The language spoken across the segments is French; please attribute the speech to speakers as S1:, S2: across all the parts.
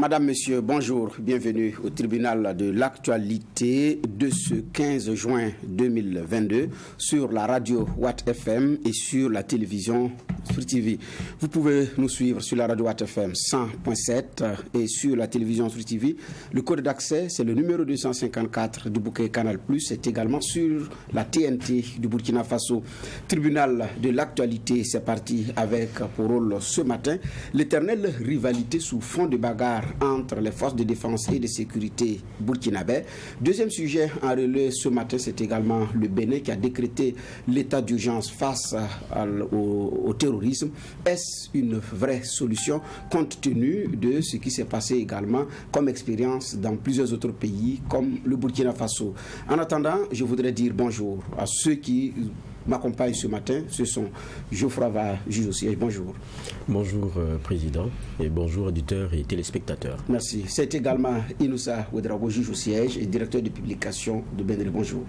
S1: Madame, Monsieur, bonjour. Bienvenue au tribunal de l'actualité de ce 15 juin 2022 sur la radio Watt FM et sur la télévision Free TV. Vous pouvez nous suivre sur la radio Watt FM 100.7 et sur la télévision Free TV. Le code d'accès, c'est le numéro 254 du bouquet Canal+. C'est également sur la TNT du Burkina Faso. Tribunal de l'actualité, c'est parti avec pour rôle ce matin l'éternelle rivalité sous fond de bagarre entre les forces de défense et de sécurité burkinabais. Deuxième sujet en relais ce matin, c'est également le Bénin qui a décrété l'état d'urgence face au terrorisme. Est-ce une vraie solution compte tenu de ce qui s'est passé également comme expérience dans plusieurs autres pays comme le Burkina Faso? En attendant, je voudrais dire bonjour à ceux qui m'accompagnent ce matin. Ce sont Geoffroy Var, juge au siège. Bonjour.
S2: Bonjour Président et bonjour auditeurs et téléspectateurs.
S1: Merci. C'est également Inoussa Ouedraogo, juge au siège et directeur de publication de Benri. Bonjour.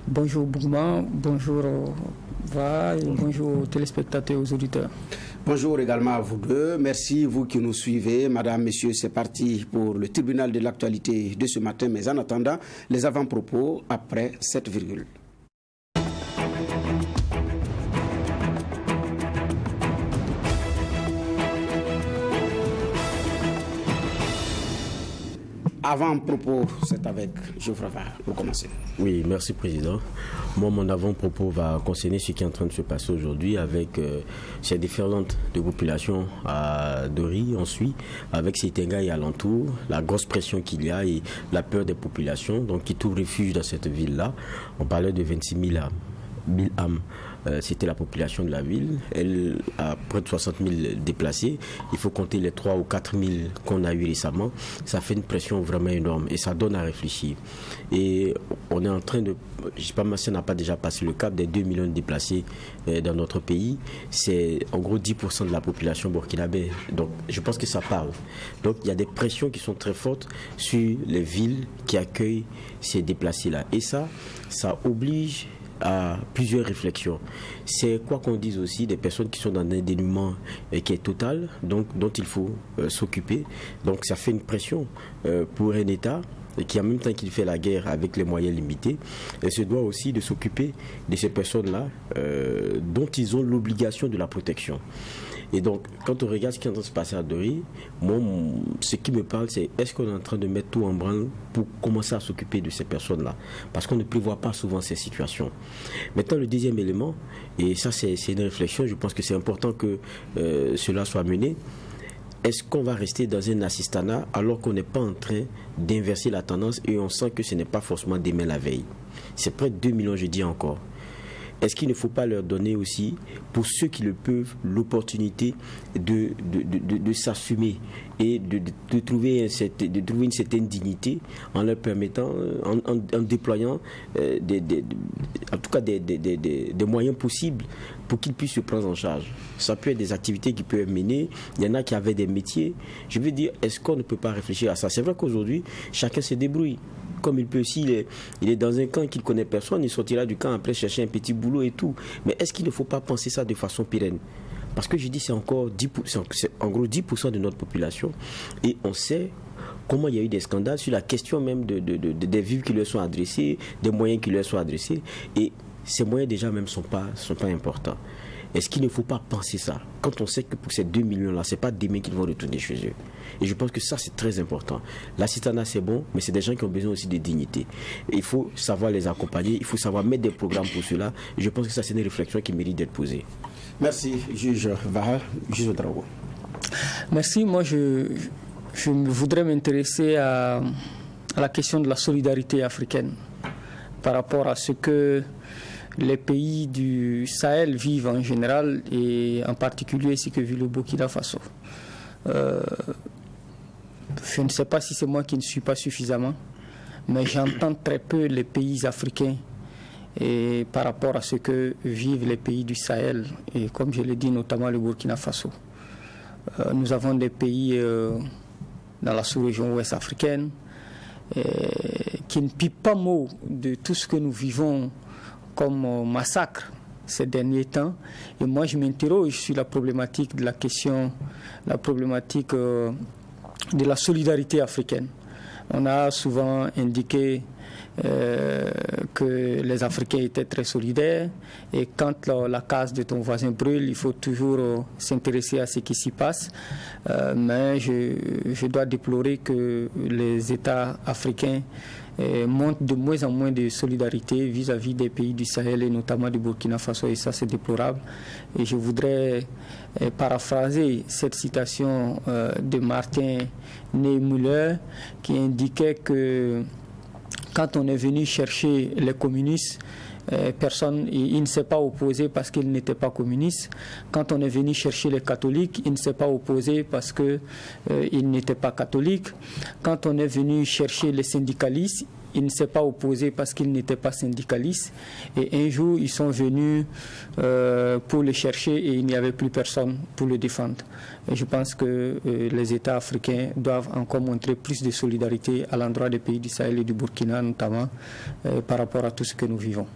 S3: Bonjour Bougma, bonjour Va et bonjour aux téléspectateurs et aux auditeurs.
S1: Bonjour également à vous deux. Merci, vous qui nous suivez. Madame, messieurs, c'est parti pour le tribunal de l'actualité de ce matin. Mais en attendant, les avant-propos après cette virgule. Avant-propos, c'est avec Geoffroy Var pour commencer.
S2: Oui, merci Président. Moi, mon avant-propos va concerner ce qui est en train de se passer aujourd'hui avec ces différentes de population à Dori, ensuite, avec Seitenga et alentour, la grosse pression qu'il y a et la peur des populations donc, qui trouvent refuge dans cette ville-là. On parlait de 26 000 âmes. C'était la population de la ville. Elle a près de 60 000 déplacés. Il faut compter les 3 ou 4 000 qu'on a eu récemment. Ça fait une pression vraiment énorme et ça donne à réfléchir. Et on est en train de... Je ne sais pas si on n'a pas déjà passé le cap des 2 millions de déplacés dans notre pays. C'est en gros 10% de la population burkinabé. Donc je pense que ça parle. Donc il y a des pressions qui sont très fortes sur les villes qui accueillent ces déplacés-là. Et ça oblige à plusieurs réflexions. C'est quoi qu'on dise aussi des personnes qui sont dans un dénuement qui est total, donc dont il faut s'occuper. Donc ça fait une pression pour un État qui en même temps qu'il fait la guerre avec les moyens limités, et se doit aussi de s'occuper de ces personnes-là dont ils ont l'obligation de la protection. Et donc, quand on regarde ce qui est en train de se passer à Dori, moi, ce qui me parle, c'est est-ce qu'on est en train de mettre tout en branle pour commencer à s'occuper de ces personnes-là? Parce qu'on ne prévoit pas souvent ces situations. Maintenant, le deuxième élément, et ça c'est une réflexion, je pense que c'est important que cela soit mené. Est-ce qu'on va rester dans un assistanat alors qu'on n'est pas en train d'inverser la tendance et on sent que ce n'est pas forcément demain la veille? C'est près de 2 millions, je dis encore. Est-ce qu'il ne faut pas leur donner aussi, pour ceux qui le peuvent, l'opportunité de s'assumer et de trouver une certaine dignité en leur permettant, en déployant en tout cas des moyens possibles pour qu'ils puissent se prendre en charge? Ça peut être des activités qui peuvent être menées. Il y en a qui avaient des métiers. Je veux dire, est-ce qu'on ne peut pas réfléchir à ça? C'est vrai qu'aujourd'hui, chacun se débrouille. Comme il peut aussi, il est dans un camp qu'il ne connaît personne, il sortira du camp après chercher un petit boulot et tout. Mais est-ce qu'il ne faut pas penser ça de façon pérenne? Parce que je dis c'est encore 10%, c'est en gros 10% de notre population. Et on sait comment il y a eu des scandales sur la question même des vues qui leur sont adressées, des moyens qui leur sont adressés. Et ces moyens déjà même ne sont pas importants. Est-ce qu'il ne faut pas penser ça? Quand on sait que pour ces 2 millions-là, ce n'est pas demain qu'ils vont retourner chez eux. Et je pense que ça, c'est très important. L'assistanat, c'est bon, mais c'est des gens qui ont besoin aussi de dignité. Et il faut savoir les accompagner, il faut savoir mettre des programmes pour cela. Et je pense que ça, c'est une réflexion qui mérite d'être posée.
S1: Merci, juge Var, juge Ouedraogo.
S3: Merci. Moi, je voudrais m'intéresser à la question de la solidarité africaine par rapport à ce que les pays du Sahel vivent en général et en particulier ce que vit le Burkina Faso. Je ne sais pas si c'est moi qui ne suis pas suffisamment, mais j'entends très peu les pays africains et par rapport à ce que vivent les pays du Sahel et comme je l'ai dit notamment le Burkina Faso. Nous avons des pays dans la sous-région ouest africaine qui ne pipent pas mot de tout ce que nous vivons comme massacre ces derniers temps. Et moi, je m'interroge sur la problématique de la question, la problématique de la solidarité africaine. On a souvent indiqué que les Africains étaient très solidaires et quand la case de ton voisin brûle, il faut toujours s'intéresser à ce qui s'y passe. Mais je dois déplorer que les États africains montrent de moins en moins de solidarité vis-à-vis des pays du Sahel et notamment du Burkina Faso, et ça c'est déplorable. Et je voudrais paraphraser cette citation de Martin Niemöller qui indiquait que quand on est venu chercher les communistes, il ne s'est pas opposé parce qu'il n'était pas communiste. Quand on est venu chercher les catholiques, il ne s'est pas opposé parce qu'il n'était pas catholique. Quand on est venu chercher les syndicalistes, il ne s'est pas opposé parce qu'il n'était pas syndicaliste. Et un jour, ils sont venus pour le chercher et il n'y avait plus personne pour le défendre. Et je pense que les États africains doivent encore montrer plus de solidarité à l'endroit des pays du Sahel et du Burkina notamment par rapport à tout ce que nous vivons.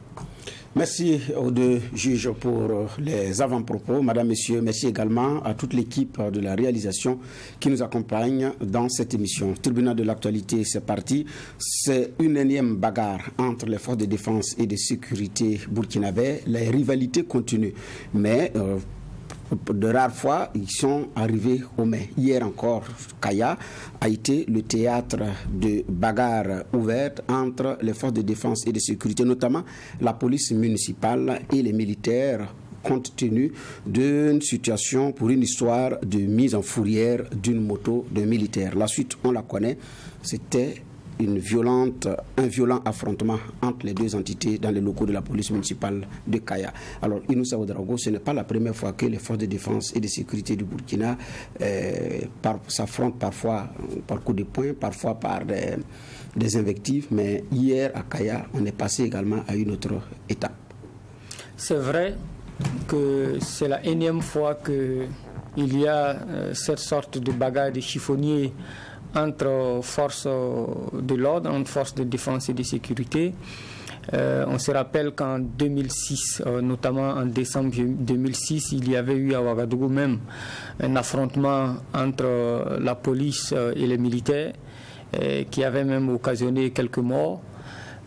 S1: Merci aux deux juges pour les avant-propos. Madame, Messieurs, merci également à toute l'équipe de la réalisation qui nous accompagne dans cette émission. Tribunal de l'actualité, c'est parti. C'est une énième bagarre entre les forces de défense et de sécurité burkinabais. Les rivalités continuent, mais de rares fois, ils sont arrivés au mai. Hier encore, Kaya a été le théâtre de bagarres ouvertes entre les forces de défense et de sécurité, notamment la police municipale et les militaires, compte tenu d'une situation pour une histoire de mise en fourrière d'une moto de militaire. La suite, on la connaît, c'était un violent affrontement entre les deux entités dans les locaux de la police municipale de Kaya. Alors, Inoussa Ouedraogo, ce n'est pas la première fois que les forces de défense et de sécurité du Burkina s'affrontent parfois par coups de poing, parfois par des invectives, mais hier à Kaya, on est passé également à une autre étape.
S3: C'est vrai que c'est la énième fois qu'il y a cette sorte de bagarre de chiffonnier entre forces de l'ordre, entre forces de défense et de sécurité. On se rappelle qu'en 2006, notamment en décembre 2006, il y avait eu à Ouagadougou même un affrontement entre la police et les militaires qui avait même occasionné quelques morts.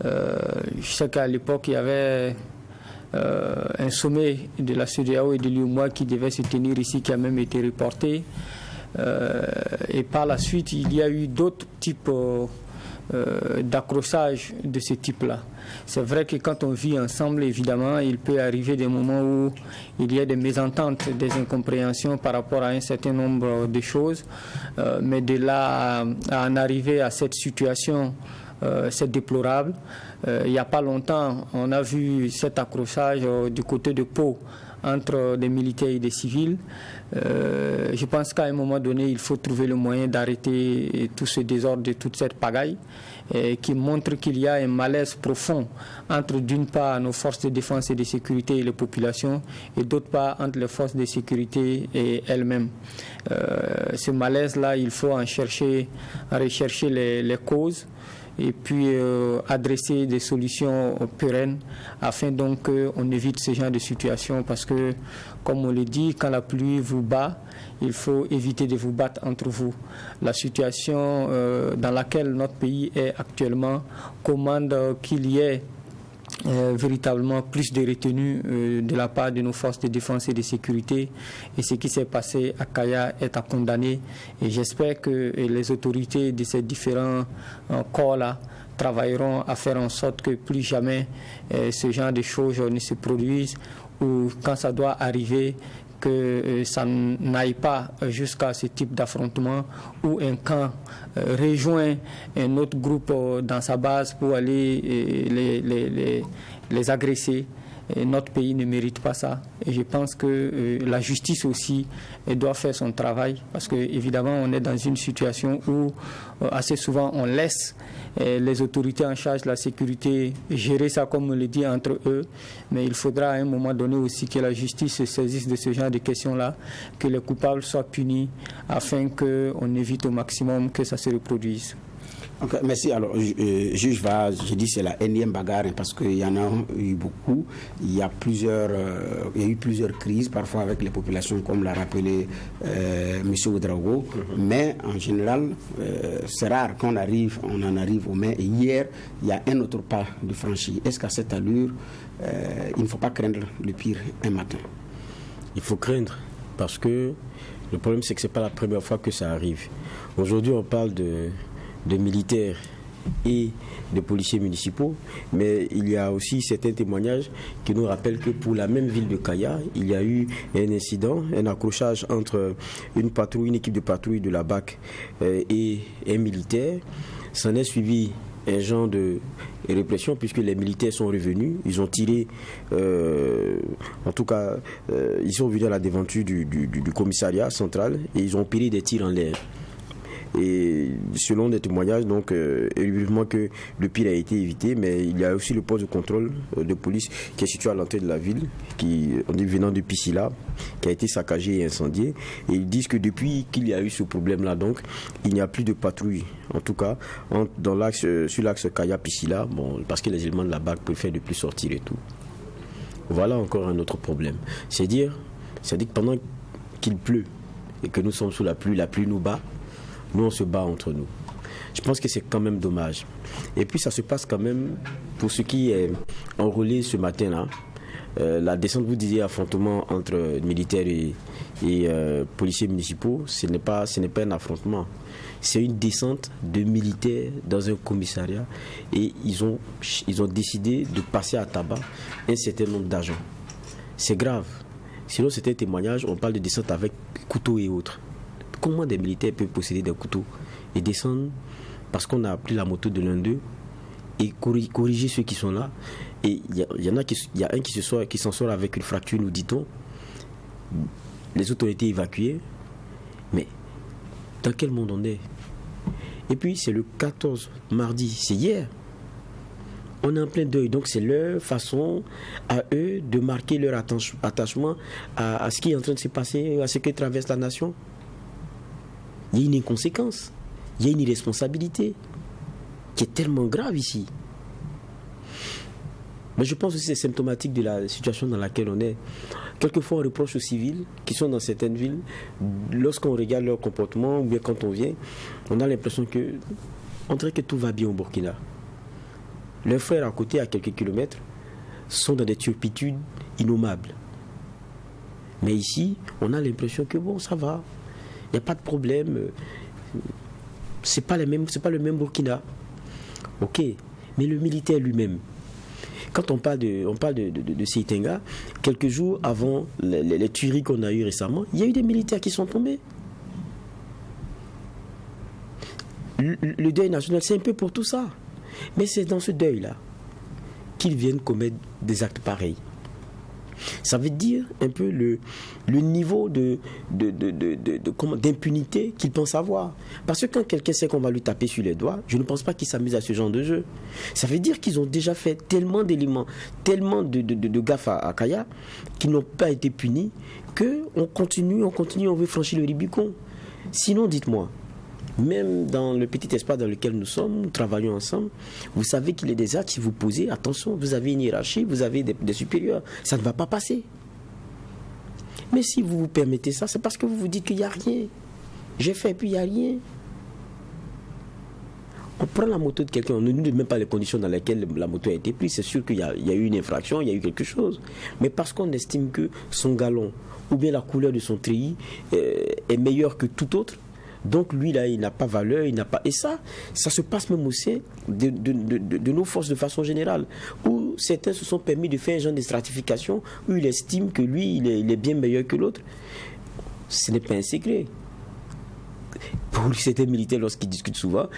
S3: Je sais qu'à l'époque, il y avait un sommet de la CEDEAO et de l'UEMOA qui devait se tenir ici, qui a même été reporté. Et par la suite, il y a eu d'autres types d'accrochage de ce type-là. C'est vrai que quand on vit ensemble, évidemment, il peut arriver des moments où il y a des mésententes, des incompréhensions par rapport à un certain nombre de choses. Mais de là à en arriver à cette situation, c'est déplorable. Il n'y a pas longtemps, on a vu cet accrochage du côté de Pau entre des militaires et des civils. Je pense qu'à un moment donné, il faut trouver le moyen d'arrêter tout ce désordre, toute cette pagaille, qui montre qu'il y a un malaise profond entre, d'une part, nos forces de défense et de sécurité et les populations, et d'autre part, entre les forces de sécurité et elles-mêmes. Ce malaise-là, il faut rechercher les causes, et puis adresser des solutions pérennes afin donc qu'on évite ce genre de situation, parce que, comme on le dit, quand la pluie vous bat, il faut éviter de vous battre entre vous. La situation dans laquelle notre pays est actuellement commande qu'il y ait véritablement plus de retenue de la part de nos forces de défense et de sécurité, et ce qui s'est passé à Kaya est à condamner, et j'espère que les autorités de ces différents corps-là travailleront à faire en sorte que plus jamais ce genre de choses ne se produisent, ou quand ça doit arriver, que ça n'aille pas jusqu'à ce type d'affrontement où un camp rejoint un autre groupe dans sa base pour aller les agresser. Et notre pays ne mérite pas ça. Et je pense que la justice aussi doit faire son travail, parce que évidemment on est dans une situation où assez souvent on laisse les autorités en charge de la sécurité gérer ça, comme on le dit, entre eux. Mais il faudra à un moment donné aussi que la justice se saisisse de ce genre de questions-là, que les coupables soient punis, afin qu'on évite au maximum que ça se reproduise.
S1: Okay, merci. Alors, juge Vaz, je dis c'est la énième bagarre parce qu'il y en a eu beaucoup. Il y a eu plusieurs crises, parfois avec les populations, comme l'a rappelé M. Ouedraogo. Mais en général, c'est rare qu'on en arrive aux mains. Et hier, il y a un autre pas de franchi. Est-ce qu'à cette allure, il ne faut pas craindre le pire un matin?
S2: Il faut craindre parce que le problème, c'est que ce n'est pas la première fois que ça arrive. Aujourd'hui, on parle de militaires et de policiers municipaux, mais il y a aussi certains témoignages qui nous rappellent que pour la même ville de Kaya, il y a eu un incident, un accrochage entre une équipe de patrouille de la BAC et un militaire. S'en est suivi un genre de répression puisque les militaires sont revenus, ils ont tiré, en tout cas, ils sont venus à la devanture du commissariat central et ils ont opéré des tirs en l'air. Et selon des témoignages, donc, évidemment que le pire a été évité, mais il y a aussi le poste de contrôle de police qui est situé à l'entrée de la ville, venant de Piscila, qui a été saccagé et incendié. Et ils disent que depuis qu'il y a eu ce problème-là, donc, il n'y a plus de patrouille, en tout cas, sur l'axe Kaya-Piscila, parce que les éléments de la BAC préfèrent de plus sortir et tout. Voilà encore un autre problème. C'est-à-dire que pendant qu'il pleut et que nous sommes sous la pluie nous bat, nous, on se bat entre nous. Je pense que c'est quand même dommage. Et puis, ça se passe quand même, pour ce qui est enrôlé ce matin-là, la descente, vous disiez, affrontement entre militaires et policiers municipaux, ce n'est pas un affrontement. C'est une descente de militaires dans un commissariat et ils ont décidé de passer à tabac un certain nombre d'agents. C'est grave. Sinon, c'était un témoignage, on parle de descente avec couteau et autres. Comment des militaires peuvent posséder des couteaux et descendre parce qu'on a pris la moto de l'un d'eux et corriger ceux qui sont là? Et il y a un qui s'en sort avec une fracture, nous dit-on. Les autres ont été évacués. Mais dans quel monde on est? Et puis c'est le 14 mardi, c'est hier. On est en plein deuil, donc c'est leur façon à eux de marquer leur attachement à ce qui est en train de se passer, à ce que traverse la nation. Il y a une inconséquence, il y a une irresponsabilité qui est tellement grave ici. Mais je pense aussi que c'est symptomatique de la situation dans laquelle on est. Quelquefois, on reproche aux civils qui sont dans certaines villes, lorsqu'on regarde leur comportement, ou bien quand on vient, on a l'impression on dirait que tout va bien au Burkina. Leurs frères à côté, à quelques kilomètres, sont dans des turpitudes innommables. Mais ici, on a l'impression que bon, ça va. Il n'y a pas de problème. C'est pas le même Burkina. Ok, mais le militaire lui-même. Quand on parle de Seitenga, quelques jours avant les tueries qu'on a eues récemment, il y a eu des militaires qui sont tombés. Le deuil national, c'est un peu pour tout ça. Mais c'est dans ce deuil-là qu'ils viennent commettre des actes pareils. Ça veut dire un peu le niveau d'impunité qu'ils pensent avoir. Parce que quand quelqu'un sait qu'on va lui taper sur les doigts, je ne pense pas qu'il s'amuse à ce genre de jeu. Ça veut dire qu'ils ont déjà fait tellement d'éléments, tellement de gaffes à Kaya, qu'ils n'ont pas été punis, qu'on continue, on veut franchir le Rubicon. Sinon, dites-moi, même dans le petit espace dans lequel nous sommes, nous travaillons ensemble, vous savez qu'il y a des actes, si vous posez, attention, vous avez une hiérarchie, vous avez des supérieurs, ça ne va pas passer. Mais si vous vous permettez ça, c'est parce que vous vous dites qu'il n'y a rien. J'ai fait, puis il n'y a rien. On prend la moto de quelqu'un, on ne nous dit même pas les conditions dans lesquelles la moto a été prise, c'est sûr qu'il y a eu une infraction, il y a eu quelque chose. Mais parce qu'on estime que son galon, ou bien la couleur de son treillis est meilleure que tout autre, donc lui là il n'a pas valeur, il n'a pas. Et ça se passe même aussi de nos forces de façon générale, où certains se sont permis de faire un genre de stratification où il estime que lui il est bien meilleur que l'autre. Ce n'est pas un secret. Pour certains militaires, lorsqu'ils discutent souvent,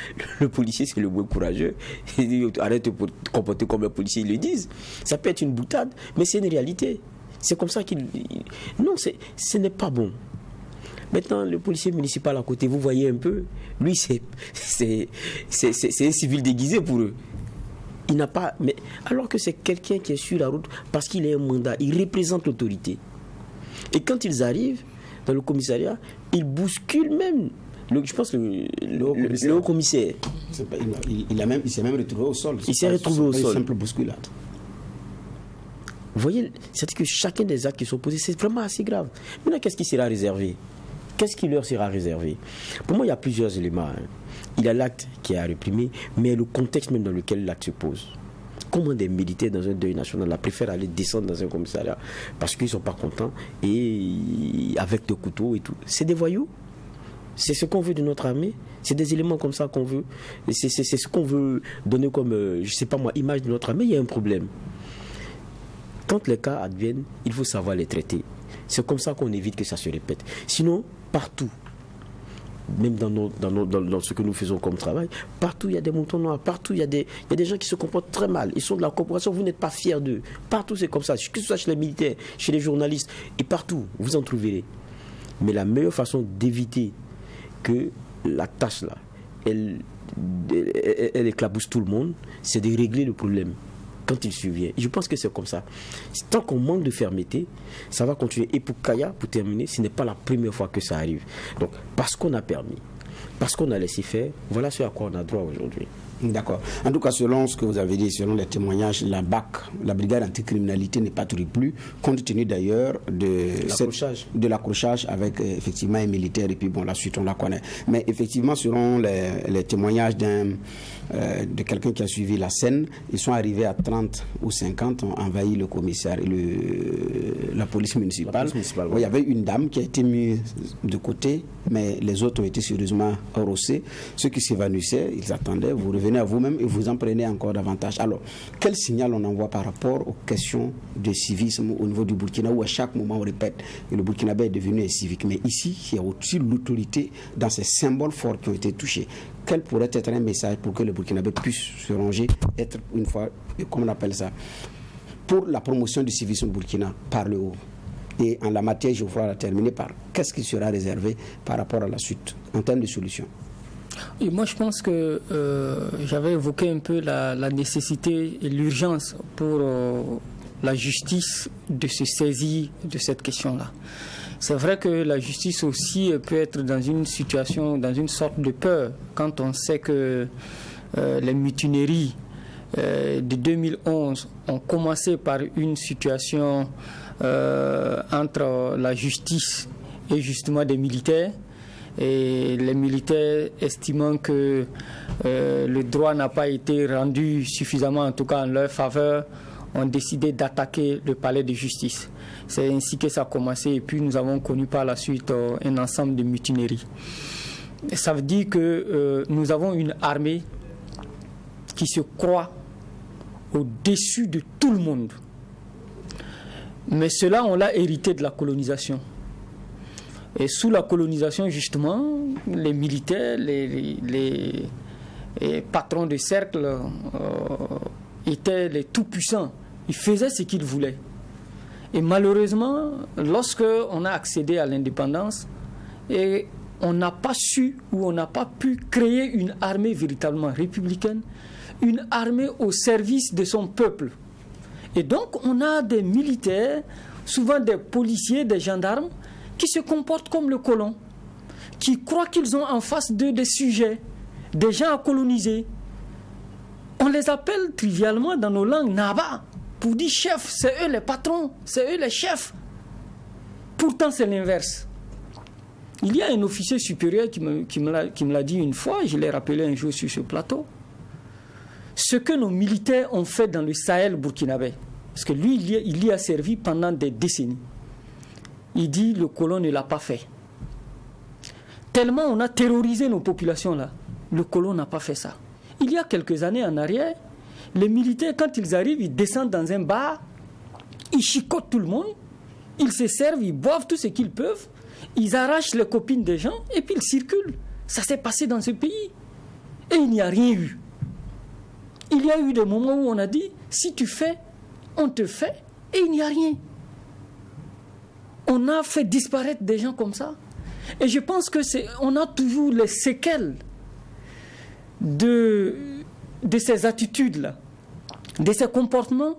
S2: le policier c'est le moins courageux. Il dit arrête de te comporter comme un policier, ils le disent. Ça peut être une boutade, mais c'est une réalité. C'est comme ça qu'il. Non, ce n'est pas bon. Maintenant, le policier municipal à côté, vous voyez un peu, lui, c'est un civil déguisé pour eux. Il n'a pas. Mais alors que c'est quelqu'un qui est sur la route parce qu'il a un mandat, il représente l'autorité. Et quand ils arrivent dans le commissariat, ils bousculent même je pense que le haut commissaire.
S1: Il s'est même retrouvé au sol.
S2: Il s'est retrouvé au sol.
S1: Une simple bousculade.
S2: Vous voyez, c'est-à-dire que chacun des actes qui sont posés, c'est vraiment assez grave. Maintenant, qu'est-ce qui sera réservé? Qu'est-ce qui leur sera réservé? Pour moi, il y a plusieurs éléments. Il y a l'acte qui est à réprimer, mais le contexte même dans lequel l'acte se pose. Comment des militaires dans un deuil national préfèrent aller descendre dans un commissariat parce qu'ils ne sont pas contents et avec des couteaux et tout. C'est des voyous. C'est ce qu'on veut de notre armée. C'est des éléments comme ça qu'on veut. C'est ce qu'on veut donner comme, je ne sais pas moi, image de notre armée. Il y a un problème. Quand les cas adviennent, il faut savoir les traiter. C'est comme ça qu'on évite que ça se répète. Sinon, partout, même dans ce que nous faisons comme travail, partout il y a des moutons noirs, partout il y a des gens qui se comportent très mal. Ils sont de la corporation, vous n'êtes pas fiers d'eux. Partout c'est comme ça, que ce soit chez les militaires, chez les journalistes, et partout, vous en trouverez. Mais la meilleure façon d'éviter que la tâche là, elle éclabousse tout le monde, c'est de régler le problème quand il survient. Je pense que c'est comme ça. Tant qu'on manque de fermeté, ça va continuer. Et pour Kaya, pour terminer, ce n'est pas la première fois que ça arrive. Donc, parce qu'on a permis, parce qu'on a laissé faire, voilà ce à quoi on a droit aujourd'hui.
S1: D'accord. En tout cas, selon ce que vous avez dit, selon les témoignages, la BAC, la brigade anticriminalité, n'est pas plus, compte tenu d'ailleurs de l'accrochage avec effectivement un militaire, et puis bon, la suite on la connaît. Mais effectivement, selon les témoignages de quelqu'un qui a suivi la scène, ils sont arrivés à 30 ou 50, ont envahi le commissaire et la police municipale. Oui, il y avait une dame qui a été mise de côté, mais les autres ont été sérieusement rossés. Ceux qui s'évanouissaient, ils attendaient, vous revenez à vous-même et vous en prenez encore davantage. Alors, quel signal on envoie par rapport aux questions de civisme au niveau du Burkina, où à chaque moment on répète que le Burkinabé est devenu un civique, mais ici, il y a aussi l'autorité dans ces symboles forts qui ont été touchés. Quel pourrait être un message pour que le Burkinabé puisse se ranger, être une fois, comme on appelle ça, pour la promotion du civisme au Burkina par le haut? Et en la matière, je voudrais terminer par qu'est-ce qui sera réservé par rapport à la suite en termes de solutions.
S3: Et moi, je pense que j'avais évoqué un peu la nécessité et l'urgence pour la justice de se saisir de cette question-là. C'est vrai que la justice aussi peut être dans une situation, dans une sorte de peur, quand on sait que les mutineries de 2011 ont commencé par une situation entre la justice et justement des militaires. Et les militaires, estimant que le droit n'a pas été rendu suffisamment, en tout cas en leur faveur, ont décidé d'attaquer le palais de justice. C'est ainsi que ça a commencé et puis nous avons connu par la suite un ensemble de mutineries. Et ça veut dire que nous avons une armée qui se croit au-dessus de tout le monde. Mais cela, on l'a hérité de la colonisation. Et sous la colonisation, justement, les militaires, les patrons de cercle étaient les tout-puissants. Ils faisaient ce qu'ils voulaient. Et malheureusement, lorsque on a accédé à l'indépendance, et on n'a pas su ou on n'a pas pu créer une armée véritablement républicaine, une armée au service de son peuple. Et donc, on a des militaires, souvent des policiers, des gendarmes, qui se comportent comme le colon, qui croient qu'ils ont en face d'eux des sujets, des gens à coloniser. On les appelle trivialement dans nos langues Naba, pour dire chef, c'est eux les patrons, c'est eux les chefs. Pourtant, c'est l'inverse. Il y a un officier supérieur qui me l'a dit une fois, je l'ai rappelé un jour sur ce plateau. Ce que nos militaires ont fait dans le Sahel burkinabé, parce que lui, il y a servi pendant des décennies. Il dit le colon ne l'a pas fait. Tellement on a terrorisé nos populations là, le colon n'a pas fait ça. Il y a quelques années en arrière, les militaires, quand ils arrivent, ils descendent dans un bar, ils chicotent tout le monde, ils se servent, ils boivent tout ce qu'ils peuvent, ils arrachent les copines des gens et puis ils circulent. Ça s'est passé dans ce pays. Et il n'y a rien eu. Il y a eu des moments où on a dit, si tu fais, on te fait, et il n'y a rien. On a fait disparaître des gens comme ça. Et je pense que on a toujours les séquelles de ces attitudes-là, de ces comportements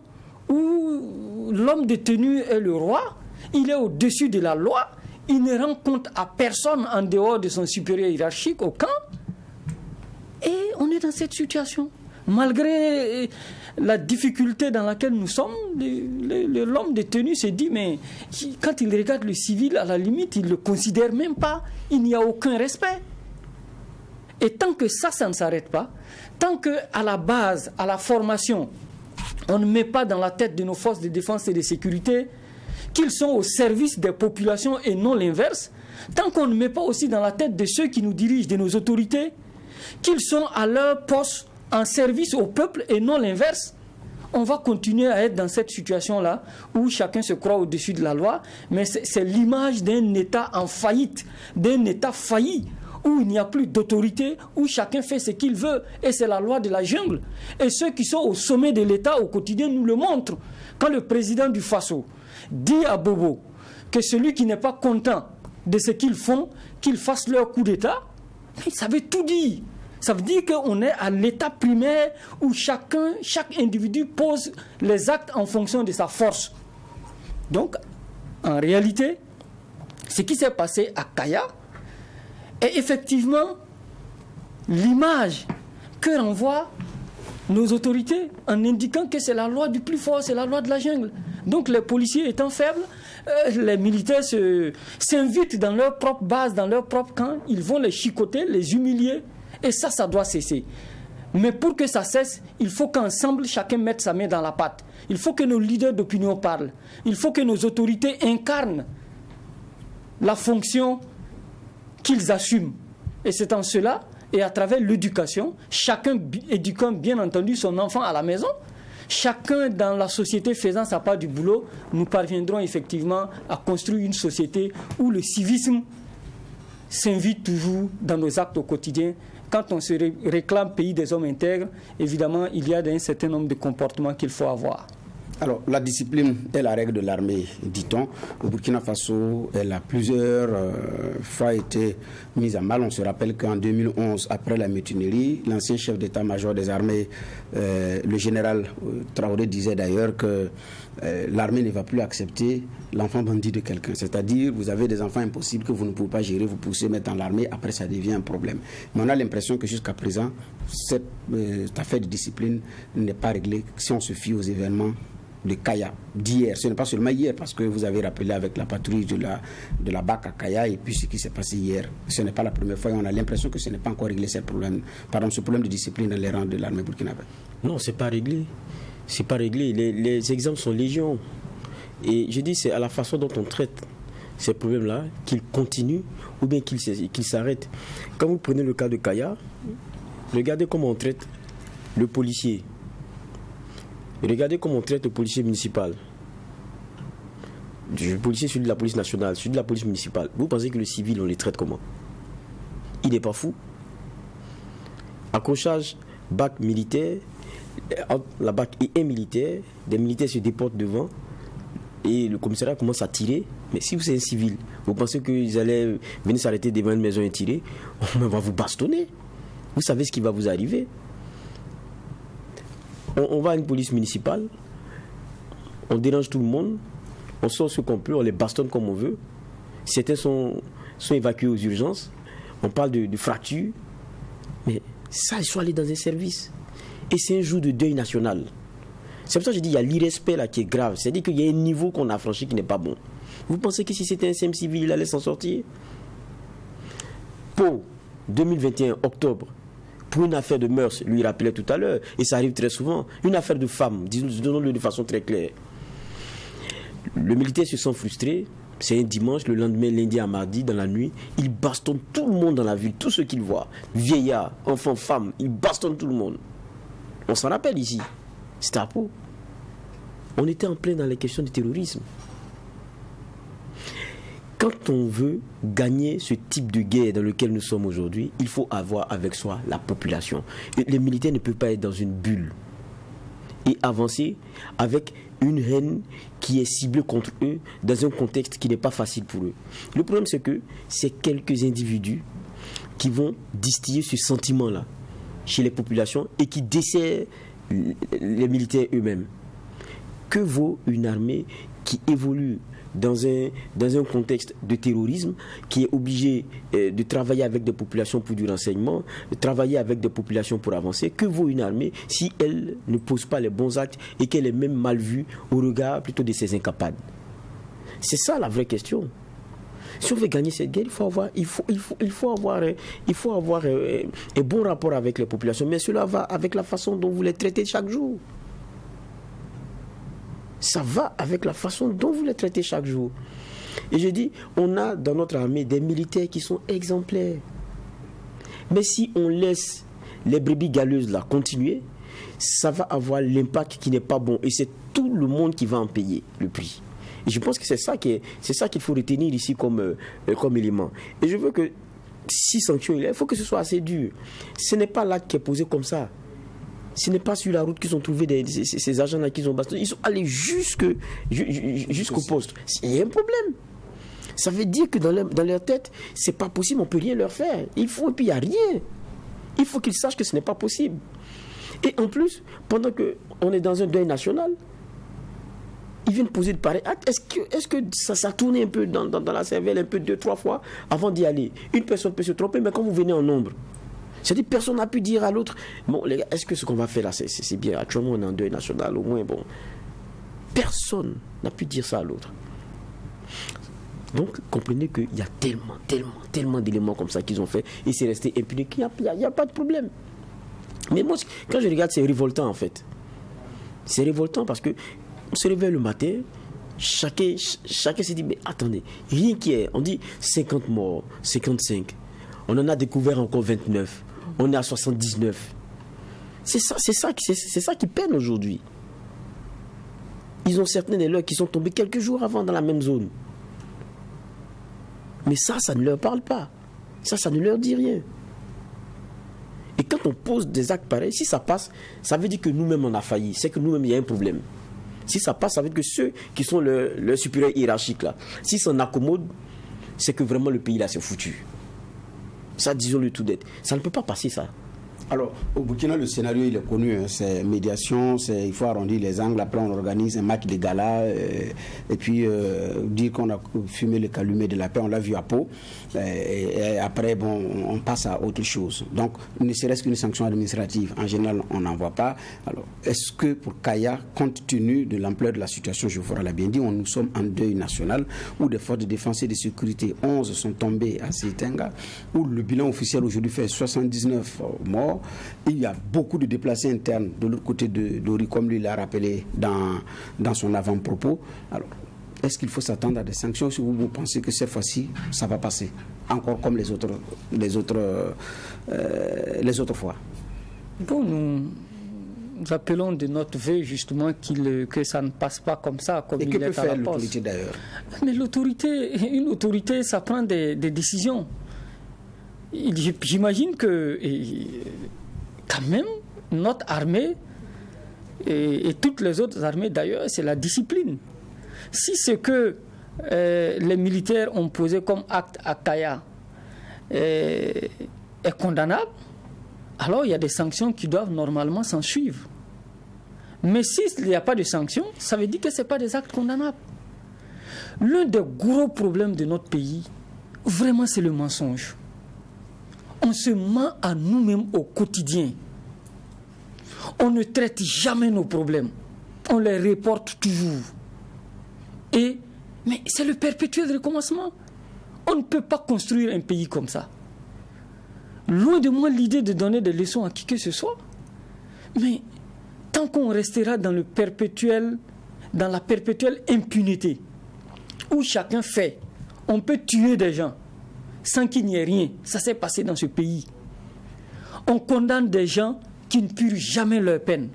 S3: où l'homme de tenue est le roi, il est au-dessus de la loi, il ne rend compte à personne en dehors de son supérieur hiérarchique au camp. Et on est dans cette situation. Malgré la difficulté dans laquelle nous sommes, l'homme détenu se dit, mais quand il regarde le civil, à la limite, il ne le considère même pas. Il n'y a aucun respect. Et tant que ça ne s'arrête pas, tant qu'à la base, à la formation, on ne met pas dans la tête de nos forces de défense et de sécurité qu'ils sont au service des populations et non l'inverse, tant qu'on ne met pas aussi dans la tête de ceux qui nous dirigent, de nos autorités, qu'ils sont à leur poste en service au peuple et non l'inverse, on va continuer à être dans cette situation-là où chacun se croit au-dessus de la loi, mais c'est l'image d'un État en faillite, d'un État failli, où il n'y a plus d'autorité, où chacun fait ce qu'il veut, et c'est la loi de la jungle. Et ceux qui sont au sommet de l'État au quotidien nous le montrent. Quand le président du Faso dit à Bobo que celui qui n'est pas content de ce qu'ils font, qu'ils fassent leur coup d'État, ça veut tout dire. Ça veut dire qu'on est à l'état primaire où chaque individu pose les actes en fonction de sa force. Donc, en réalité, ce qui s'est passé à Kaya est effectivement l'image que renvoient nos autorités en indiquant que c'est la loi du plus fort, c'est la loi de la jungle. Donc les policiers étant faibles, les militaires s'invitent dans leur propre base, dans leur propre camp, ils vont les chicoter, les humilier. Et ça doit cesser. Mais pour que ça cesse, il faut qu'ensemble, chacun mette sa main dans la pâte. Il faut que nos leaders d'opinion parlent. Il faut que nos autorités incarnent la fonction qu'ils assument. Et c'est en cela, et à travers l'éducation, chacun éduquant bien entendu son enfant à la maison, chacun dans la société faisant sa part du boulot, nous parviendrons effectivement à construire une société où le civisme s'invite toujours dans nos actes au quotidien. Quand on se réclame pays des hommes intègres, évidemment, il y a un certain nombre de comportements qu'il faut avoir.
S1: Alors, la discipline est la règle de l'armée, dit-on. Au Burkina Faso, elle a plusieurs fois été mise à mal. On se rappelle qu'en 2011, après la mutinerie, l'ancien chef d'état-major des armées, le général Traoré, disait d'ailleurs que l'armée ne va plus accepter l'enfant bandit de quelqu'un. C'est-à-dire, vous avez des enfants impossibles que vous ne pouvez pas gérer, vous poussez mettre dans l'armée, après ça devient un problème. Mais on a l'impression que jusqu'à présent, cette affaire de discipline n'est pas réglée si on se fie aux événements de Kaya d'hier. Ce n'est pas seulement hier, parce que vous avez rappelé avec la patrouille de la BAC à Kaya et puis ce qui s'est passé hier. Ce n'est pas la première fois et on a l'impression que ce n'est pas encore réglé ce problème de discipline dans les rangs de l'armée burkinabé.
S2: Non, c'est pas réglé. C'est pas réglé. Les exemples sont légion. Et je dis, c'est à la façon dont on traite ces problèmes-là qu'ils continuent ou bien qu'ils s'arrêtent. Quand vous prenez le cas de Kaya, regardez comment on traite le policier. Regardez comment on traite le policier municipal. Le policier, celui de la police nationale, celui de la police municipale. Vous pensez que le civil, on les traite comment? Il n'est pas fou. Accrochage, bac militaire, la bac est militaire, des militaires se déportent devant et le commissariat commence à tirer. Mais si vous êtes un civil, vous pensez qu'ils allaient venir s'arrêter devant une maison et tirer? On va vous bastonner. Vous savez ce qui va vous arriver. On va à une police municipale, on dérange tout le monde, on sort ce qu'on peut, on les bastonne comme on veut. Certains sont évacués aux urgences, on parle de fractures, mais ça, ils sont allés dans un service. Et c'est un jour de deuil national. C'est pour ça que je dis, il y a l'irrespect là qui est grave. C'est-à-dire qu'il y a un niveau qu'on a franchi qui n'est pas bon. Vous pensez que si c'était un simple civil, il allait s'en sortir? Pour 2021, octobre, pour une affaire de mœurs, lui rappelait tout à l'heure, et ça arrive très souvent, une affaire de femme, disons-le de façon très claire. Le militaire se sent frustré, c'est un dimanche, le lendemain, lundi à mardi, dans la nuit, il bastonne tout le monde dans la ville, tous ceux qu'il voit, vieillards, enfants, femmes, il bastonne tout le monde. On s'en rappelle ici, c'était à Pau. On était en plein dans les questions du terrorisme. Quand on veut gagner ce type de guerre dans lequel nous sommes aujourd'hui, il faut avoir avec soi la population. Et les militaires ne peuvent pas être dans une bulle et avancer avec une haine qui est ciblée contre eux dans un contexte qui n'est pas facile pour eux. Le problème, c'est que c'est quelques individus qui vont distiller ce sentiment-là chez les populations et qui desserrent les militaires eux-mêmes. Que vaut une armée qui évolue dans un contexte de terrorisme, qui est obligé de travailler avec des populations pour du renseignement, de travailler avec des populations pour avancer. Que vaut une armée si elle ne pose pas les bons actes et qu'elle est même mal vue au regard plutôt de ses incapables? C'est ça la vraie question. Si on veut gagner cette guerre, il faut avoir un bon rapport avec les populations, mais cela va avec la façon dont vous les traitez chaque jour. Ça va avec la façon dont vous les traitez chaque jour. Et je dis, on a dans notre armée des militaires qui sont exemplaires. Mais si on laisse les brebis galeuses là continuer, ça va avoir l'impact qui n'est pas bon. Et c'est tout le monde qui va en payer le prix. Et je pense que c'est ça qu'il faut retenir ici comme élément. Et je veux que, si sanction il y a, il faut que ce soit assez dur. Ce n'est pas l'acte qui est posé comme ça. Ce n'est pas sur la route qu'ils ont trouvé ces agents-là qu'ils ont bastonné. Ils sont allés jusqu'au poste. Il y a un problème. Ça veut dire que dans leur tête, c'est pas possible, on ne peut rien leur faire. Et puis il n'y a rien. Il faut qu'ils sachent que ce n'est pas possible. Et en plus, pendant qu'on est dans un deuil national, ils viennent poser de pareils actes. Est-ce que ça tourne un peu dans la cervelle, un peu 2-3 fois avant d'y aller? Une personne peut se tromper, mais quand vous venez en nombre, c'est-à-dire personne n'a pu dire à l'autre, bon les gars, est-ce que ce qu'on va faire là, c'est bien, actuellement on est en deuil national, au moins bon. Personne n'a pu dire ça à l'autre. Donc comprenez qu'il y a tellement d'éléments comme ça qu'ils ont fait, et c'est resté impuni qu'il n'y a pas de problème. Mais moi, quand je regarde, c'est révoltant en fait. C'est révoltant parce que on se réveille le matin, chacun se dit, mais attendez, rien qui est, on dit 50 morts, 55, on en a découvert encore 29, on est à 79. C'est ça qui peine aujourd'hui. Ils ont certains des leurs qui sont tombés quelques jours avant dans la même zone. Mais ça ne leur parle pas. Ça ne leur dit rien. Et quand on pose des actes pareils, si ça passe, ça veut dire que nous-mêmes on a failli. C'est que nous-mêmes il y a un problème. Si ça passe, ça veut dire que ceux qui sont le supérieur hiérarchique là, s'ils s'en accommodent, c'est que vraiment le pays là c'est foutu. Ça, disons-le tout net. Ça ne peut pas passer ça.
S1: Alors, au Burkina, le scénario, il est connu. Hein. C'est médiation, il faut arrondir les angles. Après, on organise un match de gala. Et puis, dire qu'on a fumé le calumet de la paix, on l'a vu à Pau. Et après, bon, on passe à autre chose. Donc, ne serait-ce qu'une sanction administrative, en général, on n'en voit pas. Alors, est-ce que pour Kaya, compte tenu de l'ampleur de la situation, je vous l'a bien dit, nous sommes en deuil national, où des forces de défense et de sécurité, 11 sont tombées à Seitenga, où le bilan officiel aujourd'hui fait 79 morts. Il y a beaucoup de déplacés internes de l'autre côté d'Ori, comme lui l'a rappelé dans son avant-propos. Alors, est-ce qu'il faut s'attendre à des sanctions si vous pensez que cette fois-ci, ça va passer encore comme les autres fois? Bon,
S3: nous appelons de notre vœu justement que ça ne passe pas comme ça, comme il est à la poste. Et que peut faire l'autorité d'ailleurs? Mais une autorité, ça prend des décisions. J'imagine que quand même notre armée et toutes les autres armées d'ailleurs, c'est la discipline. Si ce que les militaires ont posé comme acte à Kaya est condamnable, alors il y a des sanctions qui doivent normalement s'en suivre. Mais s'il n'y a pas de sanctions, ça veut dire que ce n'est pas des actes condamnables. L'un des gros problèmes de notre pays, vraiment, c'est le mensonge. On se ment à nous-mêmes au quotidien. On ne traite jamais nos problèmes. On les reporte toujours. Mais c'est le perpétuel recommencement. On ne peut pas construire un pays comme ça. Loin de moi l'idée de donner des leçons à qui que ce soit. Mais tant qu'on restera dans la perpétuelle impunité, où chacun fait, on peut tuer des gens sans qu'il n'y ait rien. Ça s'est passé dans ce pays. On condamne des gens qui ne purent jamais leur peine.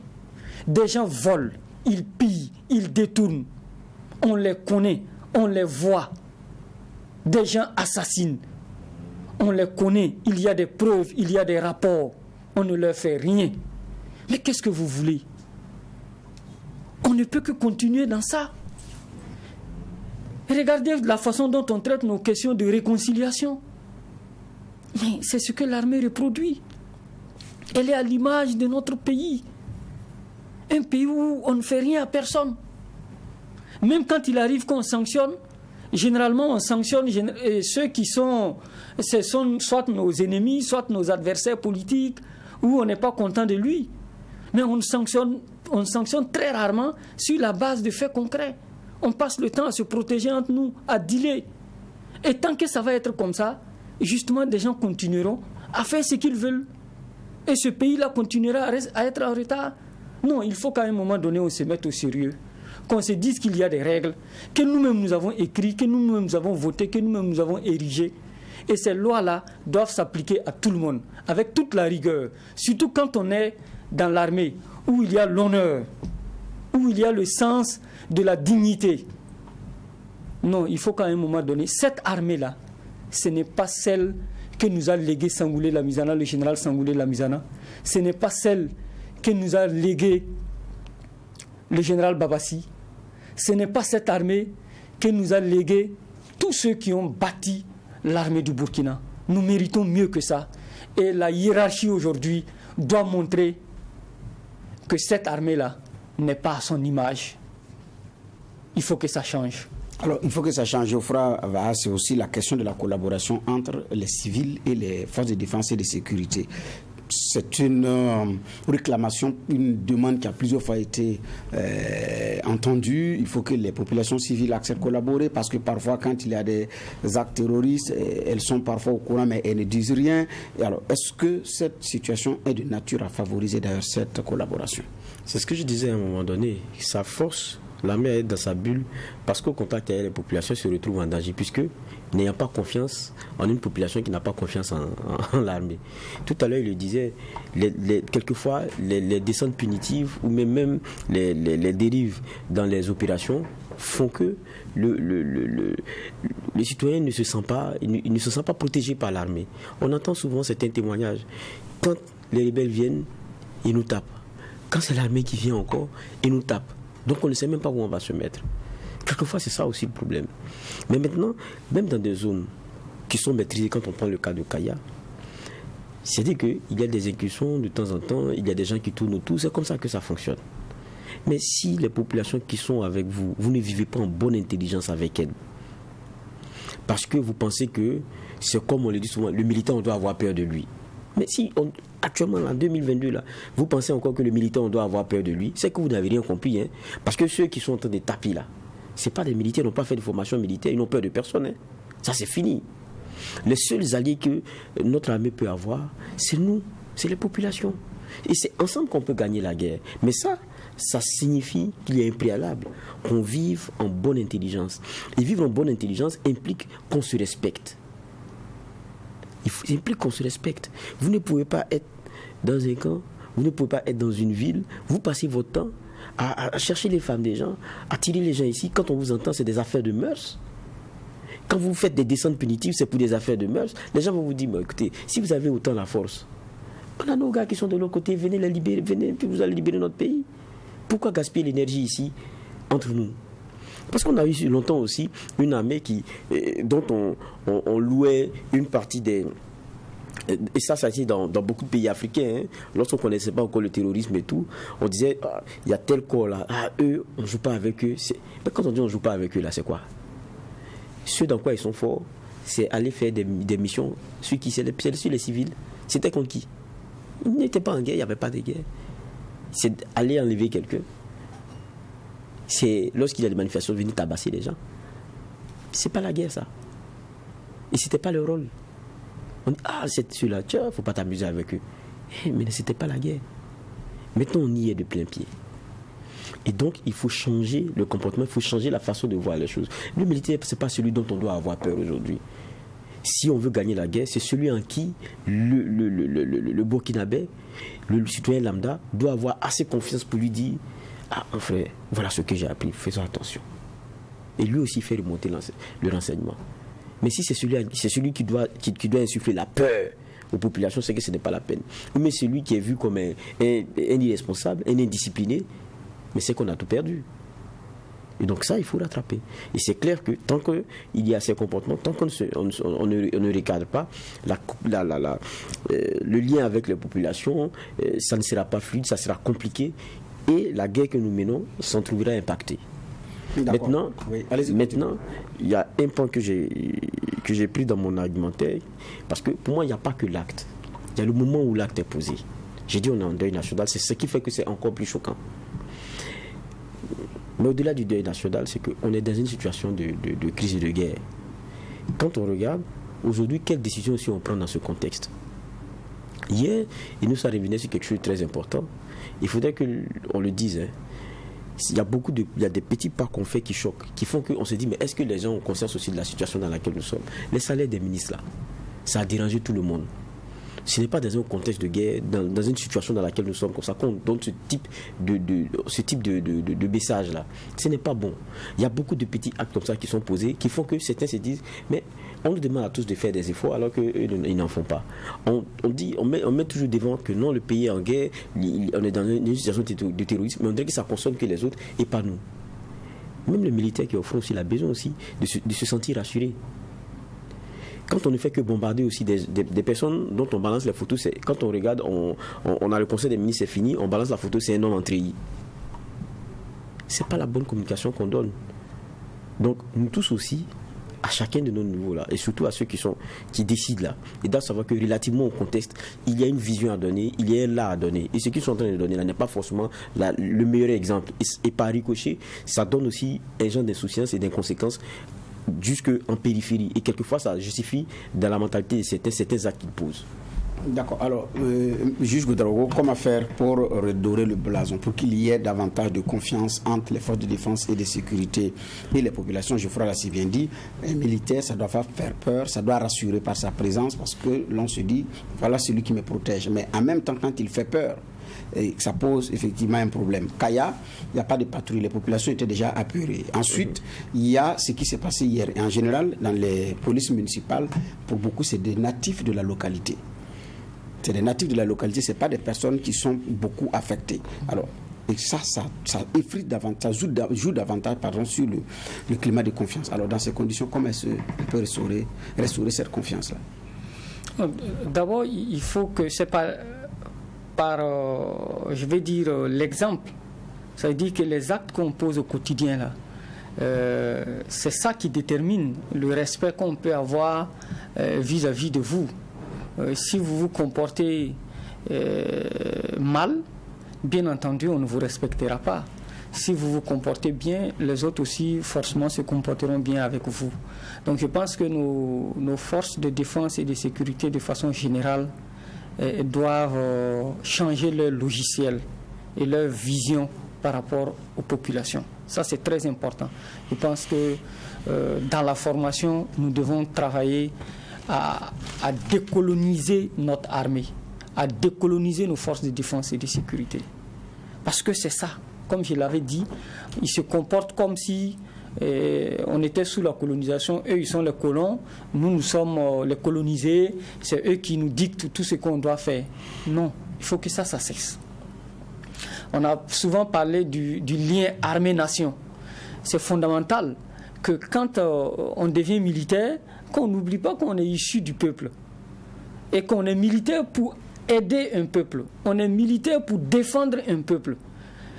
S3: Des gens volent, ils pillent, ils détournent. On les connaît, on les voit. Des gens assassinent. On les connaît, il y a des preuves, il y a des rapports. On ne leur fait rien. Mais qu'est-ce que vous voulez? On ne peut que continuer dans ça. Regardez la façon dont on traite nos questions de réconciliation. Mais c'est ce que l'armée reproduit. Elle est à l'image de notre pays. Un pays où on ne fait rien à personne. Même quand il arrive qu'on sanctionne, généralement on sanctionne ceux qui sont soit nos ennemis, soit nos adversaires politiques, ou on n'est pas content de lui. Mais on sanctionne très rarement sur la base de faits concrets. On passe le temps à se protéger entre nous, à dealer. Et tant que ça va être comme ça, justement, des gens continueront à faire ce qu'ils veulent. Et ce pays-là continuera à être en retard. Non, il faut qu'à un moment donné, on se mette au sérieux. Qu'on se dise qu'il y a des règles, que nous-mêmes nous avons écrites, que nous-mêmes nous avons votées, que nous-mêmes nous avons érigées. Et ces lois-là doivent s'appliquer à tout le monde, avec toute la rigueur. Surtout quand on est dans l'armée, où il y a l'honneur, où il y a le sens de la dignité. Non, il faut qu'à un moment donné, cette armée-là, ce n'est pas celle que nous a légué Sangoulé Lamizana, le général Sangoulé Lamizana. Ce n'est pas celle que nous a légué le général Babassi. Ce n'est pas cette armée que nous a légué tous ceux qui ont bâti l'armée du Burkina. Nous méritons mieux que ça. Et la hiérarchie aujourd'hui doit montrer que cette armée-là n'est pas à son image. Il faut que ça change.
S1: Alors, il faut que ça change. C'est aussi la question de la collaboration entre les civils et les forces de défense et de sécurité. C'est une réclamation, une demande qui a plusieurs fois été entendue. Il faut que les populations civiles acceptent de collaborer parce que parfois, quand il y a des actes terroristes, elles sont parfois au courant, mais elles ne disent rien. Et alors, est-ce que cette situation est de nature à favoriser d'ailleurs cette collaboration?
S2: C'est ce que je disais à un moment donné. Ça force l'armée à être dans sa bulle parce qu'au contact avec les populations se retrouvent en danger puisque n'ayant pas confiance en une population qui n'a pas confiance en l'armée. Tout à l'heure, il le disait, quelquefois, les descentes punitives ou même les dérives dans les opérations font que le citoyen ne se sent pas protégé par l'armée. On entend souvent certains témoignages. Quand les rebelles viennent, ils nous tapent. Quand c'est l'armée qui vient encore, ils nous tapent. Donc on ne sait même pas où on va se mettre. Quelquefois, c'est ça aussi le problème. Mais maintenant, même dans des zones qui sont maîtrisées, quand on prend le cas de Kaya, c'est-à-dire qu'il y a des incursions de temps en temps, il y a des gens qui tournent autour, c'est comme ça que ça fonctionne. Mais si les populations qui sont avec vous, vous ne vivez pas en bonne intelligence avec elles, parce que vous pensez que, c'est comme on le dit souvent, le militaire, on doit avoir peur de lui. Mais si, actuellement, en 2022, là, vous pensez encore que le militaire, on doit avoir peur de lui, c'est que vous n'avez rien compris. Hein, parce que ceux qui sont en train de taper là, ce n'est pas des militaires, ils n'ont pas fait de formation militaire, ils n'ont peur de personne. Hein. Ça, c'est fini. Les seuls alliés que notre armée peut avoir, c'est nous, c'est les populations. Et c'est ensemble qu'on peut gagner la guerre. Mais ça signifie qu'il y a un préalable, qu'on vive en bonne intelligence. Et vivre en bonne intelligence implique qu'on se respecte. Il implique qu'on se respecte. Vous ne pouvez pas être dans un camp, vous ne pouvez pas être dans une ville, vous passez votre temps à chercher les femmes des gens, à tirer les gens ici. Quand on vous entend, c'est des affaires de mœurs. Quand vous faites des descentes punitives, c'est pour des affaires de mœurs. Les gens vont vous dire, écoutez, si vous avez autant la force, on a nos gars qui sont de l'autre côté, venez les libérer, venez, puis vous allez libérer notre pays. Pourquoi gaspiller l'énergie ici, entre nous? Parce qu'on a eu longtemps aussi une armée dont on louait une partie des... Et ça a été dans beaucoup de pays africains. Hein. Lorsqu'on ne connaissait pas encore le terrorisme et tout, on disait, il y a tel corps là, eux, on ne joue pas avec eux. Mais quand on dit on ne joue pas avec eux, là, c'est quoi? Ceux dans quoi ils sont forts, c'est aller faire des missions sur les civils. C'était contre qui? Ils n'étaient pas en guerre, il n'y avait pas de guerre. C'est aller enlever quelqu'un. C'est lorsqu'il y a des manifestations, venir tabasser les gens. C'est pas la guerre, ça. Et c'était pas le rôle. On dit, c'est celui-là, tiens, faut pas t'amuser avec eux. Mais c'était pas la guerre. Maintenant, on y est de plein pied. Et donc, il faut changer le comportement, il faut changer la façon de voir les choses. Le militaire, c'est pas celui dont on doit avoir peur aujourd'hui. Si on veut gagner la guerre, c'est celui en qui le Burkinabé, le citoyen lambda, doit avoir assez confiance pour lui dire, mon frère, voilà ce que j'ai appris, faisons attention. Et lui aussi fait remonter le renseignement. Mais si c'est celui qui doit insuffler la peur aux populations, c'est que ce n'est pas la peine. Mais celui qui est vu comme un irresponsable, un indiscipliné, mais c'est qu'on a tout perdu. Et donc ça, il faut rattraper. Et c'est clair que tant qu'il y a ces comportements, tant qu'on ne recadre pas, le lien avec les populations, ça ne sera pas fluide, ça sera compliqué. Et la guerre que nous menons s'en trouvera impactée. Maintenant, il y a un point que j'ai pris dans mon argumentaire, parce que pour moi, il n'y a pas que l'acte. Il y a le moment où l'acte est posé. J'ai dit on est en deuil national, c'est ce qui fait que c'est encore plus choquant. Mais au-delà du deuil national, c'est qu'on est dans une situation de crise et de guerre. Quand on regarde, aujourd'hui, quelles décisions aussi on prend dans ce contexte? Hier, il nous a révélé sur quelque chose de très important. Il faudrait qu'on le dise. Il y a des petits pas qu'on fait qui choquent, qui font qu'on se dit, mais est-ce que les gens ont conscience aussi de la situation dans laquelle nous sommes? Les salaires des ministres, là, ça a dérangé tout le monde. Ce n'est pas dans un contexte de guerre, dans une situation dans laquelle nous sommes comme ça, qu'on donne ce type de message-là. Ce n'est pas bon. Il y a beaucoup de petits actes comme ça qui sont posés, qui font que certains se disent, mais on nous demande à tous de faire des efforts alors qu'ils n'en font pas. On met toujours devant que non, le pays est en guerre, on est dans une situation de terrorisme, mais on dirait que ça concerne que les autres et pas nous. Même le militaire qui est au front aussi, il a besoin aussi de se sentir rassuré. Quand on ne fait que bombarder aussi des personnes dont on balance les photos, quand on regarde, on a le conseil des ministres, c'est fini, on balance la photo, c'est un homme en treillis. C'est pas la bonne communication qu'on donne. Donc nous tous aussi, à chacun de nos niveaux là, et surtout à ceux qui décident là, et doivent savoir que relativement au contexte, il y a une vision à donner, il y a un là à donner, et ce qu'ils sont en train de donner là n'est pas forcément le meilleur exemple. Et par ricochet, ça donne aussi un genre d'insouciance et d'inconséquence jusque en périphérie, et quelquefois ça justifie dans la mentalité de certains actes qu'ils posent.
S1: D'accord. Alors, juge Ouédraogo, comment faire pour redorer le blason, pour qu'il y ait davantage de confiance entre les forces de défense et de sécurité et les populations? Geoffroy l'a si bien dit, un militaire, ça doit pas faire peur, ça doit rassurer par sa présence, parce que l'on se dit, voilà celui qui me protège. Mais en même temps, quand il fait peur, et ça pose effectivement un problème. Kaya, il n'y a pas de patrouille, les populations étaient déjà apeurées. Ensuite, il y a ce qui s'est passé hier. Et en général, dans les polices municipales, pour beaucoup, c'est des natifs de la localité. C'est des natifs de la localité, ce n'est pas des personnes qui sont beaucoup affectées. Alors, et ça effrite davantage, joue davantage sur le climat de confiance. Alors, dans ces conditions, comment est-ce qu'on peut restaurer cette confiance-là?
S3: D'abord, il faut que c'est je vais dire, l'exemple. Ça veut dire que les actes qu'on pose au quotidien, là, c'est ça qui détermine le respect qu'on peut avoir vis-à-vis de vous. Si vous vous comportez mal, bien entendu, on ne vous respectera pas. Si vous vous comportez bien, les autres aussi, forcément, se comporteront bien avec vous. Donc, je pense que nos forces de défense et de sécurité, de façon générale, doivent changer leur logiciel et leur vision par rapport aux populations. Ça, c'est très important. Je pense que dans la formation, nous devons travailler à décoloniser notre armée, à décoloniser nos forces de défense et de sécurité. Parce que c'est ça. Comme je l'avais dit, ils se comportent comme si on était sous la colonisation, eux ils sont les colons, nous sommes les colonisés, c'est eux qui nous dictent tout ce qu'on doit faire. Non, il faut que ça cesse. On a souvent parlé du lien armée-nation. C'est fondamental que quand on devient militaire, qu'on n'oublie pas qu'on est issu du peuple et qu'on est militaire pour aider un peuple, on est militaire pour défendre un peuple.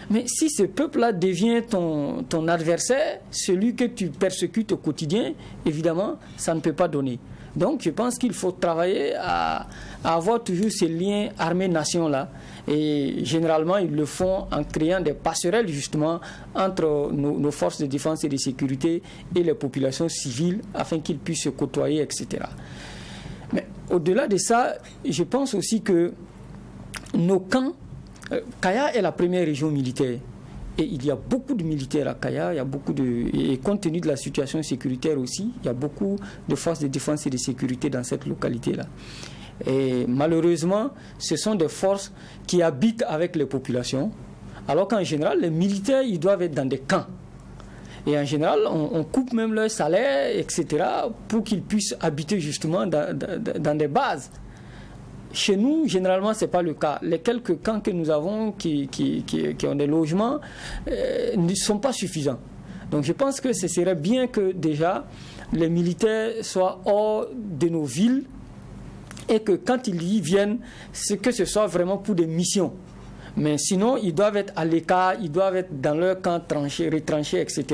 S3: Mais si ce peuple-là devient ton adversaire, celui que tu persécutes au quotidien, évidemment, ça ne peut pas donner. Donc, je pense qu'il faut travailler à avoir toujours ces liens armée-nation-là. Et généralement, ils le font en créant des passerelles, justement, entre nos forces de défense et de sécurité et les populations civiles, afin qu'ils puissent se côtoyer, etc. Mais au-delà de ça, je pense aussi que nos camps, Kaya est la première région militaire et il y a beaucoup de militaires à Kaya, et compte tenu de la situation sécuritaire aussi, il y a beaucoup de forces de défense et de sécurité dans cette localité-là. Et malheureusement, ce sont des forces qui habitent avec les populations, alors qu'en général, les militaires, ils doivent être dans des camps. Et en général, on coupe même leur salaire, etc., pour qu'ils puissent habiter justement dans des bases. Chez nous, généralement, ce n'est pas le cas. Les quelques camps que nous avons qui ont des logements ne sont pas suffisants. Donc je pense que ce serait bien que déjà les militaires soient hors de nos villes et que quand ils y viennent, c'est que ce soit vraiment pour des missions. Mais sinon, ils doivent être à l'écart, ils doivent être dans leur camp retranché, etc.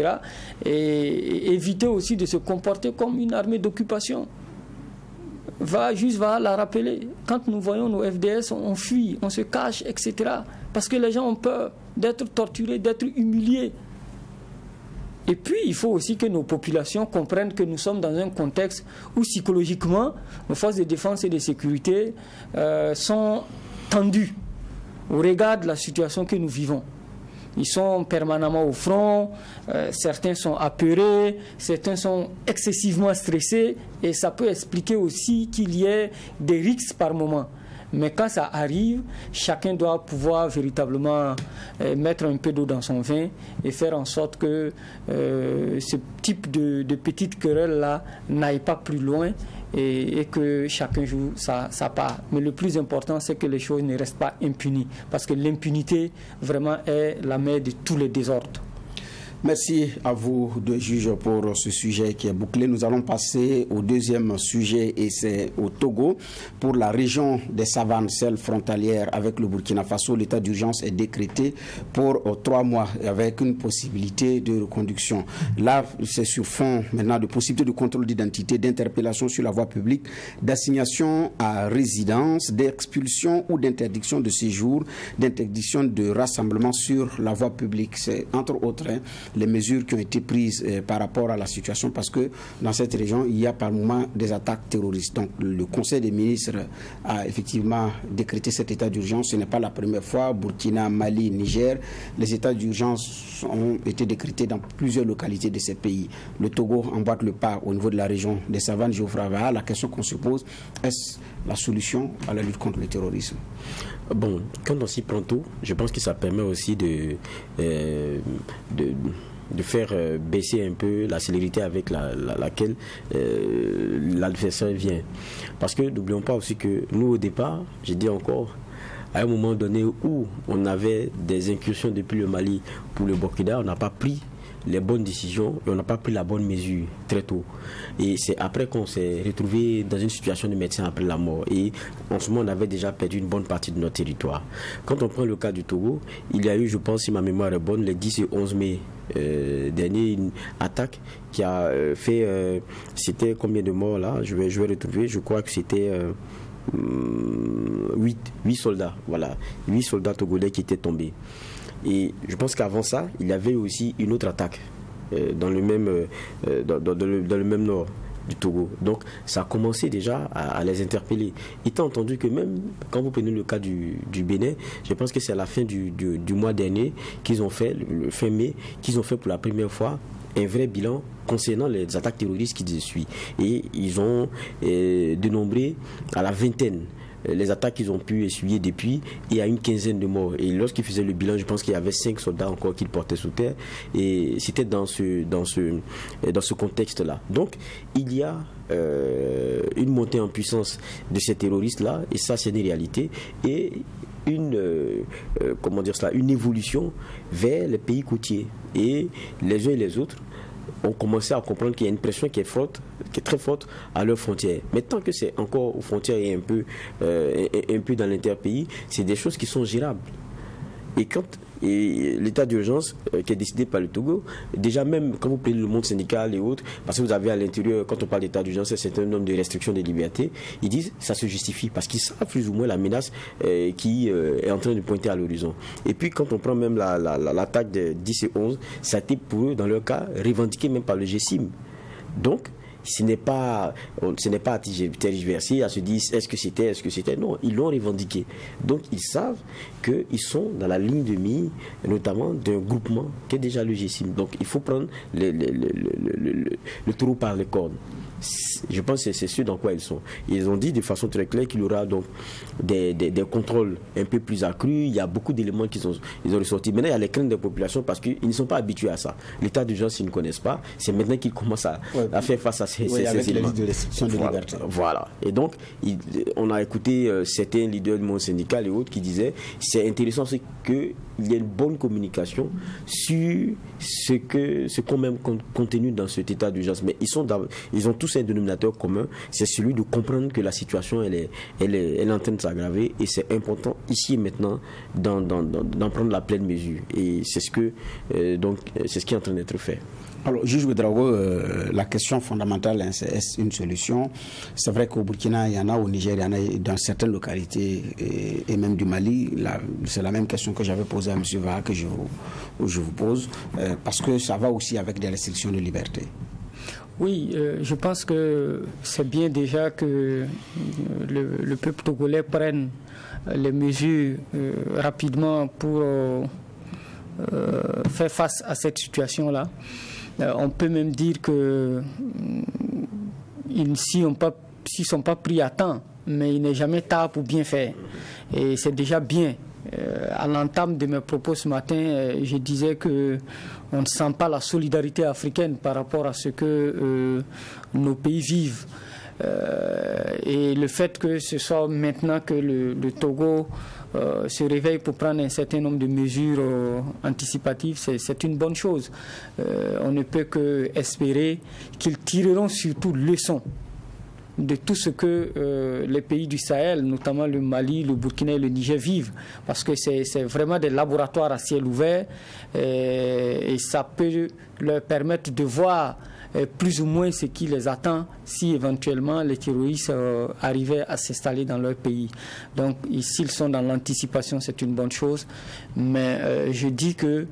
S3: Et éviter aussi de se comporter comme une armée d'occupation. Va la rappeler. Quand nous voyons nos FDS, on fuit, on se cache, etc. Parce que les gens ont peur d'être torturés, d'être humiliés. Et puis, il faut aussi que nos populations comprennent que nous sommes dans un contexte où psychologiquement, nos forces de défense et de sécurité sont tendues au regard de la situation que nous vivons. Ils sont permanemment au front, certains sont apeurés, certains sont excessivement stressés, et ça peut expliquer aussi qu'il y ait des risques par moment. Mais quand ça arrive, chacun doit pouvoir véritablement mettre un peu d'eau dans son vin et faire en sorte que ce type de petites querelles-là n'aille pas plus loin et que chacun joue sa part. Mais le plus important, c'est que les choses ne restent pas impunies, parce que l'impunité vraiment est la mère de tous les désordres.
S1: Merci à vous deux juges pour ce sujet qui est bouclé. Nous allons passer au deuxième sujet, et c'est au Togo. Pour la région des savanes, celle frontalière avec le Burkina Faso, l'état d'urgence est décrété pour 3 mois avec une possibilité de reconduction. Là, c'est sur fond maintenant de possibilités de contrôle d'identité, d'interpellation sur la voie publique, d'assignation à résidence, d'expulsion ou d'interdiction de séjour, d'interdiction de rassemblement sur la voie publique. C'est entre autres les mesures qui ont été prises par rapport à la situation, parce que dans cette région, il y a par moment des attaques terroristes. Donc le Conseil des ministres a effectivement décrété cet état d'urgence. Ce n'est pas la première fois. Burkina, Mali, Niger, les états d'urgence ont été décrétés dans plusieurs localités de ces pays. Le Togo emboîte le pas au niveau de la région des savanes. Géoffrava, la question qu'on se pose, est-ce la solution à la lutte contre le terrorisme?
S2: Bon, quand on s'y prend tôt, je pense que ça permet aussi de faire baisser un peu la célérité avec laquelle l'adversaire vient. Parce que n'oublions pas aussi que nous, au départ, j'ai dit encore, à un moment donné où on avait des incursions depuis le Mali pour le Burkina, on n'a pas pris les bonnes décisions et on n'a pas pris la bonne mesure très tôt. Et c'est après qu'on s'est retrouvé dans une situation de médecin après la mort. Et en ce moment, on avait déjà perdu une bonne partie de notre territoire. Quand on prend le cas du Togo, il y a eu, je pense, si ma mémoire est bonne, les 10 et 11 mai dernier, une attaque qui a fait... c'était combien de morts là? Je vais retrouver, je crois que c'était... 8 soldats, voilà. 8 soldats togolais qui étaient tombés. Et je pense qu'avant ça, il y avait aussi une autre attaque dans le même nord du Togo. Donc ça a commencé déjà à les interpeller. Étant entendu que même quand vous prenez le cas du Bénin, je pense que c'est à la fin du mois dernier qu'ils ont fait, le fin mai, qu'ils ont fait pour la première fois un vrai bilan concernant les attaques terroristes qui suivent. Et ils ont dénombré à la vingtaine les attaques qu'ils ont pu essuyer depuis, et à une quinzaine de morts. Et lorsqu'ils faisaient le bilan, je pense qu'il y avait 5 soldats encore qu'ils portaient sous terre. Et c'était dans ce contexte-là. Donc, il y a une montée en puissance de ces terroristes-là, et ça, c'est une réalité. Et une évolution vers les pays côtiers. Et les uns et les autres ont commencé à comprendre qu'il y a une pression qui est très forte à leurs frontières. Mais tant que c'est encore aux frontières et un peu dans l'interpays, c'est des choses qui sont gérables. Et l'état d'urgence qui est décidé par le Togo, déjà même quand vous prenez le monde syndical et autres, parce que vous avez à l'intérieur, quand on parle d'état d'urgence, c'est un nombre de restrictions des libertés, ils disent ça se justifie parce qu'ils savent plus ou moins la menace qui est en train de pointer à l'horizon. Et puis quand on prend même l'attaque de 10 et 11, ça a été pour eux, dans leur cas, revendiqué même par le GSIM. Donc, ce n'est pas à tergiverser, à se dire est-ce que c'était. Non, ils l'ont revendiqué. Donc ils savent qu'ils sont dans la ligne de mire, notamment d'un groupement qui est déjà le GSIM. Donc il faut prendre le taureau par les cornes. Je pense que c'est ce dans quoi ils sont. Ils ont dit de façon très claire qu'il y aura donc des contrôles un peu plus accrus. Il y a beaucoup d'éléments qu'ils ont ressortis. Maintenant, il y a les craintes des populations parce qu'ils ne sont pas habitués à ça. L'état d'urgence, ils ne connaissent pas. C'est maintenant qu'ils commencent à faire face à ces éléments.
S1: De restriction de liberté.
S2: Voilà. Et donc, on a écouté certains leaders du monde syndical et autres qui disaient c'est intéressant, c'est qu'il y ait une bonne communication sur ce qu'on même contenu dans cet état d'urgence. Mais ils ont tous tous un dénominateur commun, c'est celui de comprendre que la situation elle est en train de s'aggraver et c'est important ici et maintenant d'en prendre la pleine mesure. Et c'est ce que c'est ce qui est en train d'être fait.
S1: Alors, juge Ouedraogo, la question fondamentale, hein, c'est est-ce une solution? C'est vrai qu'au Burkina, il y en a, au Niger, il y en a dans certaines localités et même du Mali. C'est la même question que j'avais posée à M. Vaha que je vous pose, parce que ça va aussi avec des restrictions de liberté.
S3: Oui, je pense que c'est bien déjà que le peuple togolais prenne les mesures rapidement pour faire face à cette situation-là. On peut même dire que s'ils ne sont pas pris à temps, mais il n'est jamais tard pour bien faire. Et c'est déjà bien. À l'entame de mes propos ce matin, je disais qu'on ne sent pas la solidarité africaine par rapport à ce que nos pays vivent. Et le fait que ce soit maintenant que le Togo se réveille pour prendre un certain nombre de mesures anticipatives, c'est une bonne chose. On ne peut que espérer qu'ils tireront surtout leçon de tout ce que les pays du Sahel, notamment le Mali, le Burkina et le Niger vivent, parce que c'est vraiment des laboratoires à ciel ouvert et ça peut leur permettre de voir plus ou moins ce qui les attend si éventuellement les terroristes arrivaient à s'installer dans leur pays. Donc s'ils sont dans l'anticipation, c'est une bonne chose, mais je dis que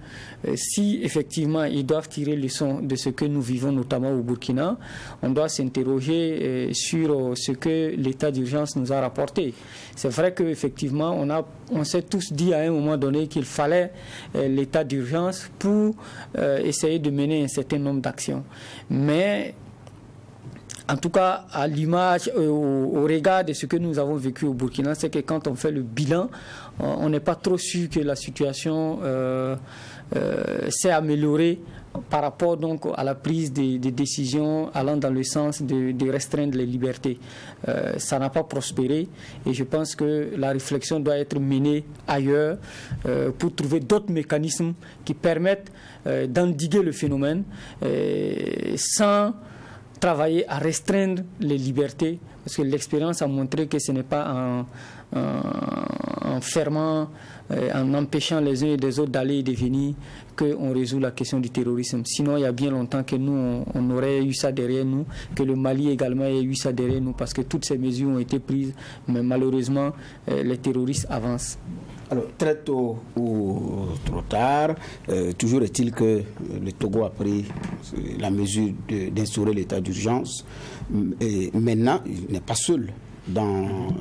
S3: si effectivement ils doivent tirer leçon de ce que nous vivons notamment au Burkina, on doit s'interroger sur ce que l'état d'urgence nous a rapporté. C'est vrai qu'effectivement on s'est tous dit à un moment donné qu'il fallait l'état d'urgence pour essayer de mener un certain nombre d'actions. Mais en tout cas, à l'image, au regard de ce que nous avons vécu au Burkina, c'est que quand on fait le bilan, on n'est pas trop sûr que la situation s'est améliorée par rapport donc à la prise des décisions allant dans le sens de restreindre les libertés. Ça n'a pas prospéré et je pense que la réflexion doit être menée ailleurs pour trouver d'autres mécanismes qui permettent d'endiguer le phénomène sans travailler à restreindre les libertés, parce que l'expérience a montré que ce n'est pas en fermant, en empêchant les uns et les autres d'aller et de venir qu'on résout la question du terrorisme. Sinon, il y a bien longtemps que nous, on aurait eu ça derrière nous, que le Mali également ait eu ça derrière nous, parce que toutes ces mesures ont été prises, mais malheureusement, les terroristes avancent.
S1: Alors, très tôt ou trop tard, toujours est-il que le Togo a pris la mesure d'instaurer l'état d'urgence. Et maintenant, il n'est pas seul dans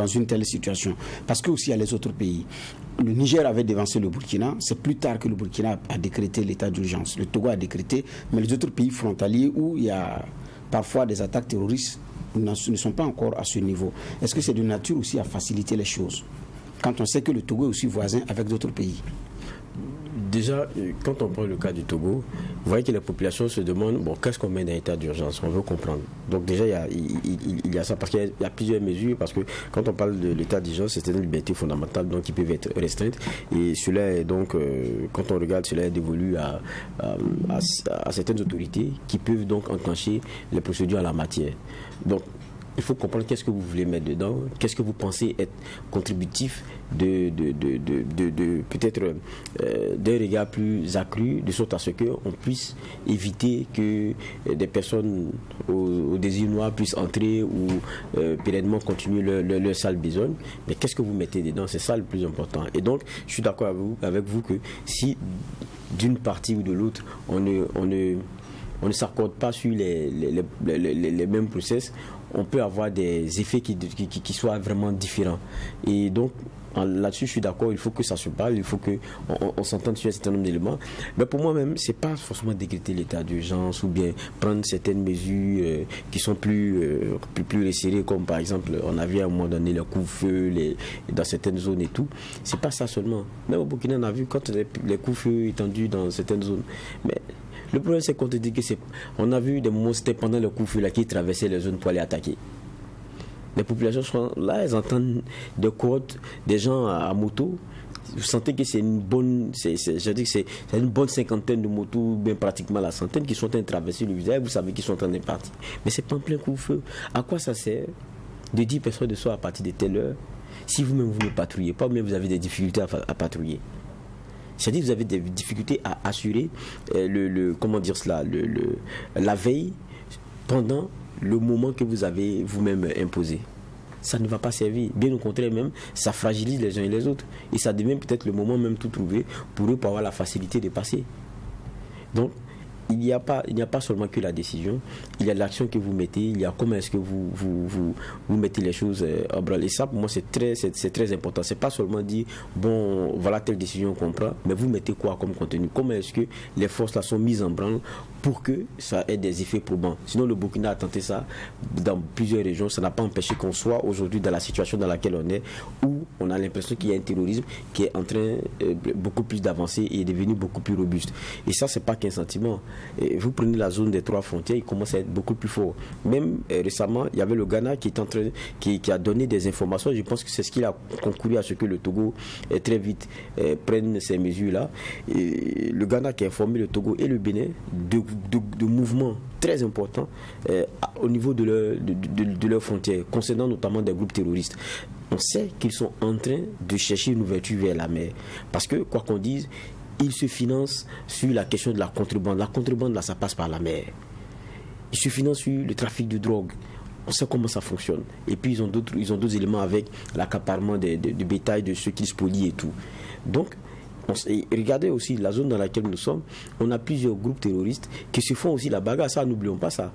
S1: une telle situation. Parce que aussi, il y a les autres pays. Le Niger avait devancé le Burkina. C'est plus tard que le Burkina a décrété l'état d'urgence. Le Togo a décrété, mais les autres pays frontaliers où il y a parfois des attaques terroristes ne sont pas encore à ce niveau. Est-ce que c'est de nature aussi à faciliter les choses, quand on sait que le Togo est aussi voisin avec d'autres pays?
S2: Déjà, quand on prend le cas du Togo, vous voyez que les populations se demandent, bon, qu'est-ce qu'on met dans l'état d'urgence? On veut comprendre. Donc déjà, il y a ça, parce qu'il y a plusieurs mesures, parce que quand on parle de l'état d'urgence, c'est une liberté fondamentale, donc qui peuvent être restreintes. Et cela est donc, quand on regarde, cela est dévolu à certaines autorités qui peuvent donc enclencher les procédures en la matière. Donc, il faut comprendre qu'est-ce que vous voulez mettre dedans, qu'est-ce que vous pensez être contributif peut-être d'un regard plus accru, de sorte à ce qu'on puisse éviter que des personnes au désir noir puissent entrer ou pleinement continuer leur sale besogne. Mais qu'est-ce que vous mettez dedans? C'est ça le plus important. Et donc, je suis d'accord avec vous que si d'une partie ou de l'autre, on ne s'accorde pas sur les mêmes process, on peut avoir des effets qui soient vraiment différents. Et donc, là-dessus, je suis d'accord, il faut que ça se parle, il faut qu'on s'entende sur un certain nombre d'éléments. Mais pour moi-même, ce n'est pas forcément décréter l'état d'urgence ou bien prendre certaines mesures qui sont plus resserrées, comme par exemple, on avait à un moment donné le couvre-feu dans certaines zones et tout. Ce n'est pas ça seulement. Même au Burkina, on a vu quand les couvre-feux étendus dans certaines zones. Mais le problème, c'est qu'on te dit on a vu des moments, c'était pendant le coup de feu qui traversaient les zones pour aller attaquer. Les populations sont là, elles entendent des côtes, des gens à moto vous sentez que c'est une bonne, c'est une bonne cinquantaine de motos, bien pratiquement la centaine, qui sont en train de traverser le visage, vous savez qu'ils sont en train de partir. Mais c'est pas en plein couvre-feu. À quoi ça sert de dire personne de sort à partir de telle heure, si vous-même vous ne patrouillez pas, mais vous avez des difficultés à patrouiller? C'est-à-dire que vous avez des difficultés à assurer la veille pendant le moment que vous avez vous-même imposé. Ça ne va pas servir. Bien au contraire même, ça fragilise les uns et les autres. Et ça devient peut-être le moment même tout trouvé pour eux pour avoir la facilité de passer. Donc, il n'y a pas seulement que la décision, il y a l'action que vous mettez, il y a comment est-ce que vous mettez les choses en branle. Et ça, pour moi, c'est très important. C'est pas seulement dire, bon, voilà telle décision qu'on prend, mais vous mettez quoi comme contenu? Comment est-ce que les forces là sont mises en branle pour que ça ait des effets probants? Sinon, le Burkina a tenté ça dans plusieurs régions. Ça n'a pas empêché qu'on soit aujourd'hui dans la situation dans laquelle on est, où on a l'impression qu'il y a un terrorisme qui est en train beaucoup plus d'avancer et est devenu beaucoup plus robuste. Et ça, c'est pas qu'un sentiment. Et vous prenez la zone des 3 frontières, il commence à être beaucoup plus fort. Même récemment, il y avait le Ghana qui a donné des informations. Je pense que c'est ce qui a concouru à ce que le Togo très vite prenne ces mesures-là. Et le Ghana qui a informé le Togo et le Bénin de mouvements très importants au niveau de leurs frontières, concernant notamment des groupes terroristes. On sait qu'ils sont en train de chercher une ouverture vers la mer. Parce que, quoi qu'on dise, ils se financent sur la question de la contrebande. La contrebande, là, ça passe par la mer. Ils se financent sur le trafic de drogue. On sait comment ça fonctionne. Et puis, ils ont d'autres éléments avec l'accaparement de bétail, de ceux qui spolient et tout. Donc, regardez aussi la zone dans laquelle nous sommes. On a plusieurs groupes terroristes qui se font aussi la bagarre. Ça, n'oublions pas ça.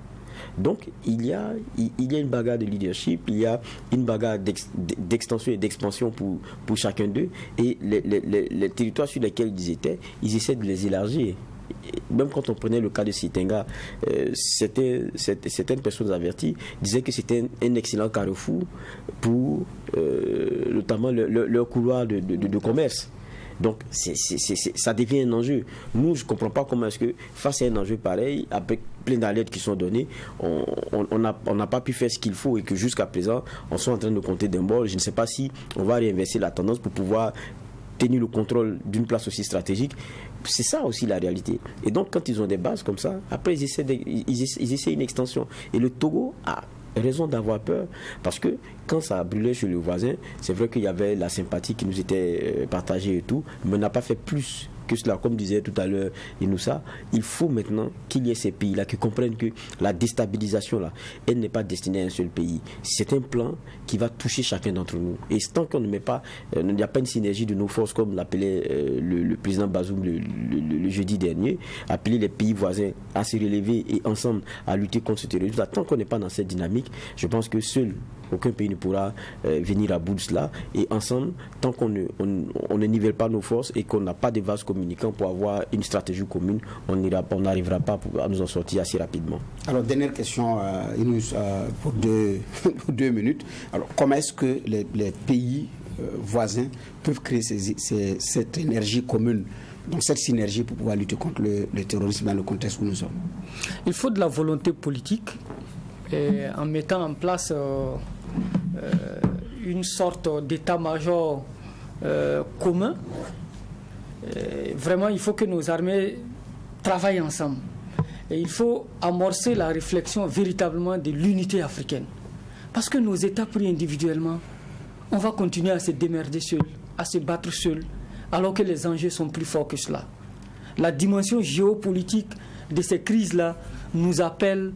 S2: Donc, il y a une bagarre de leadership, il y a une bagarre d'extension et d'expansion pour chacun d'eux. Et les territoires sur lesquels ils essaient de les élargir. Même quand on prenait le cas de Sitenga, certaines personnes averties disaient que c'était un excellent carrefour pour notamment leur couloir de commerce. Donc, ça devient un enjeu. Nous, je ne comprends pas comment est-ce que, face à un enjeu pareil, avec plein d'alertes qui sont données, on n'a pas pu faire ce qu'il faut et que jusqu'à présent, on soit en train de compter d'un bord. Je ne sais pas si on va réinverser la tendance pour pouvoir tenir le contrôle d'une place aussi stratégique. C'est ça aussi la réalité. Et donc, quand ils ont des bases comme ça, après, ils essaient une extension. Et le Togo a raison d'avoir peur, parce que quand ça a brûlé chez le voisin, c'est vrai qu'il y avait la sympathie qui nous était partagée et tout, mais on n'a pas fait plus que cela. Comme disait tout à l'heure Inoussa, il faut maintenant qu'il y ait ces pays-là qui comprennent que la déstabilisation là, elle n'est pas destinée à un seul pays. C'est un plan qui va toucher chacun d'entre nous. Et tant qu'on ne met pas, il n'y a pas une synergie de nos forces, comme l'appelait le président Bazoum le jeudi dernier, appeler les pays voisins à se relever et ensemble à lutter contre ce terrorisme. Tant qu'on n'est pas dans cette dynamique, je pense que seul aucun pays ne pourra venir à bout de cela. Et ensemble, tant qu'on ne nivelle pas nos forces et qu'on n'a pas de vases communicants pour avoir une stratégie commune, on n'arrivera pas à nous en sortir assez rapidement.
S1: Alors, dernière question, pour 2 minutes. Alors, comment est-ce que les pays voisins peuvent créer cette énergie commune, donc cette synergie pour pouvoir lutter contre le terrorisme dans le contexte où nous sommes?
S3: Il faut de la volonté politique, et en mettant en place une sorte d'état-major commun. Vraiment, il faut que nos armées travaillent ensemble. Et il faut amorcer la réflexion véritablement de l'unité africaine. Parce que nos États pris individuellement, on va continuer à se démerder seuls, à se battre seuls, alors que les enjeux sont plus forts que cela. La dimension géopolitique de ces crises-là nous appelle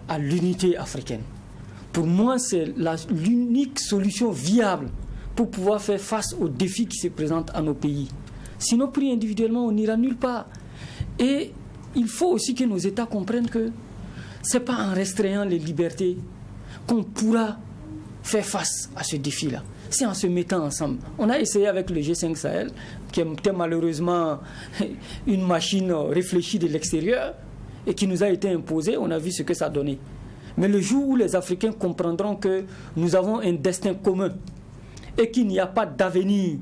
S3: à l'unité africaine. Pour moi, c'est l'unique solution viable pour pouvoir faire face aux défis qui se présentent à nos pays. Sinon, pris individuellement, on n'ira nulle part. Et il faut aussi que nos États comprennent que ce n'est pas en restreignant les libertés qu'on pourra faire face à ce défi-là. C'est en se mettant ensemble. On a essayé avec le G5 Sahel, qui était malheureusement une machine réfléchie de l'extérieur et qui nous a été imposée. On a vu ce que ça donnait. Mais le jour où les Africains comprendront que nous avons un destin commun et qu'il n'y a pas d'avenir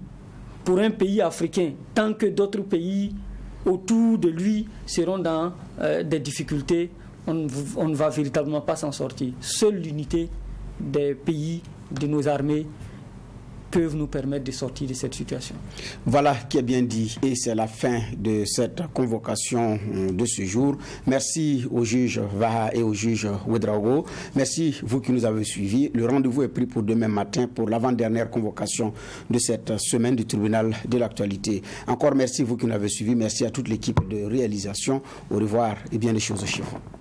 S3: pour un pays africain tant que d'autres pays autour de lui seront dans des difficultés, on ne va véritablement pas s'en sortir. Seule l'unité des pays, de nos armées, peuvent nous permettre de sortir de cette situation.
S1: Voilà qui est bien dit, et c'est la fin de cette convocation de ce jour. Merci au juge Vaha et au juge Ouedraogo. Merci vous qui nous avez suivis. Le rendez-vous est pris pour demain matin pour l'avant-dernière convocation de cette semaine du tribunal de l'actualité. Encore merci vous qui nous avez suivis. Merci à toute l'équipe de réalisation. Au revoir et bien des choses chez vous.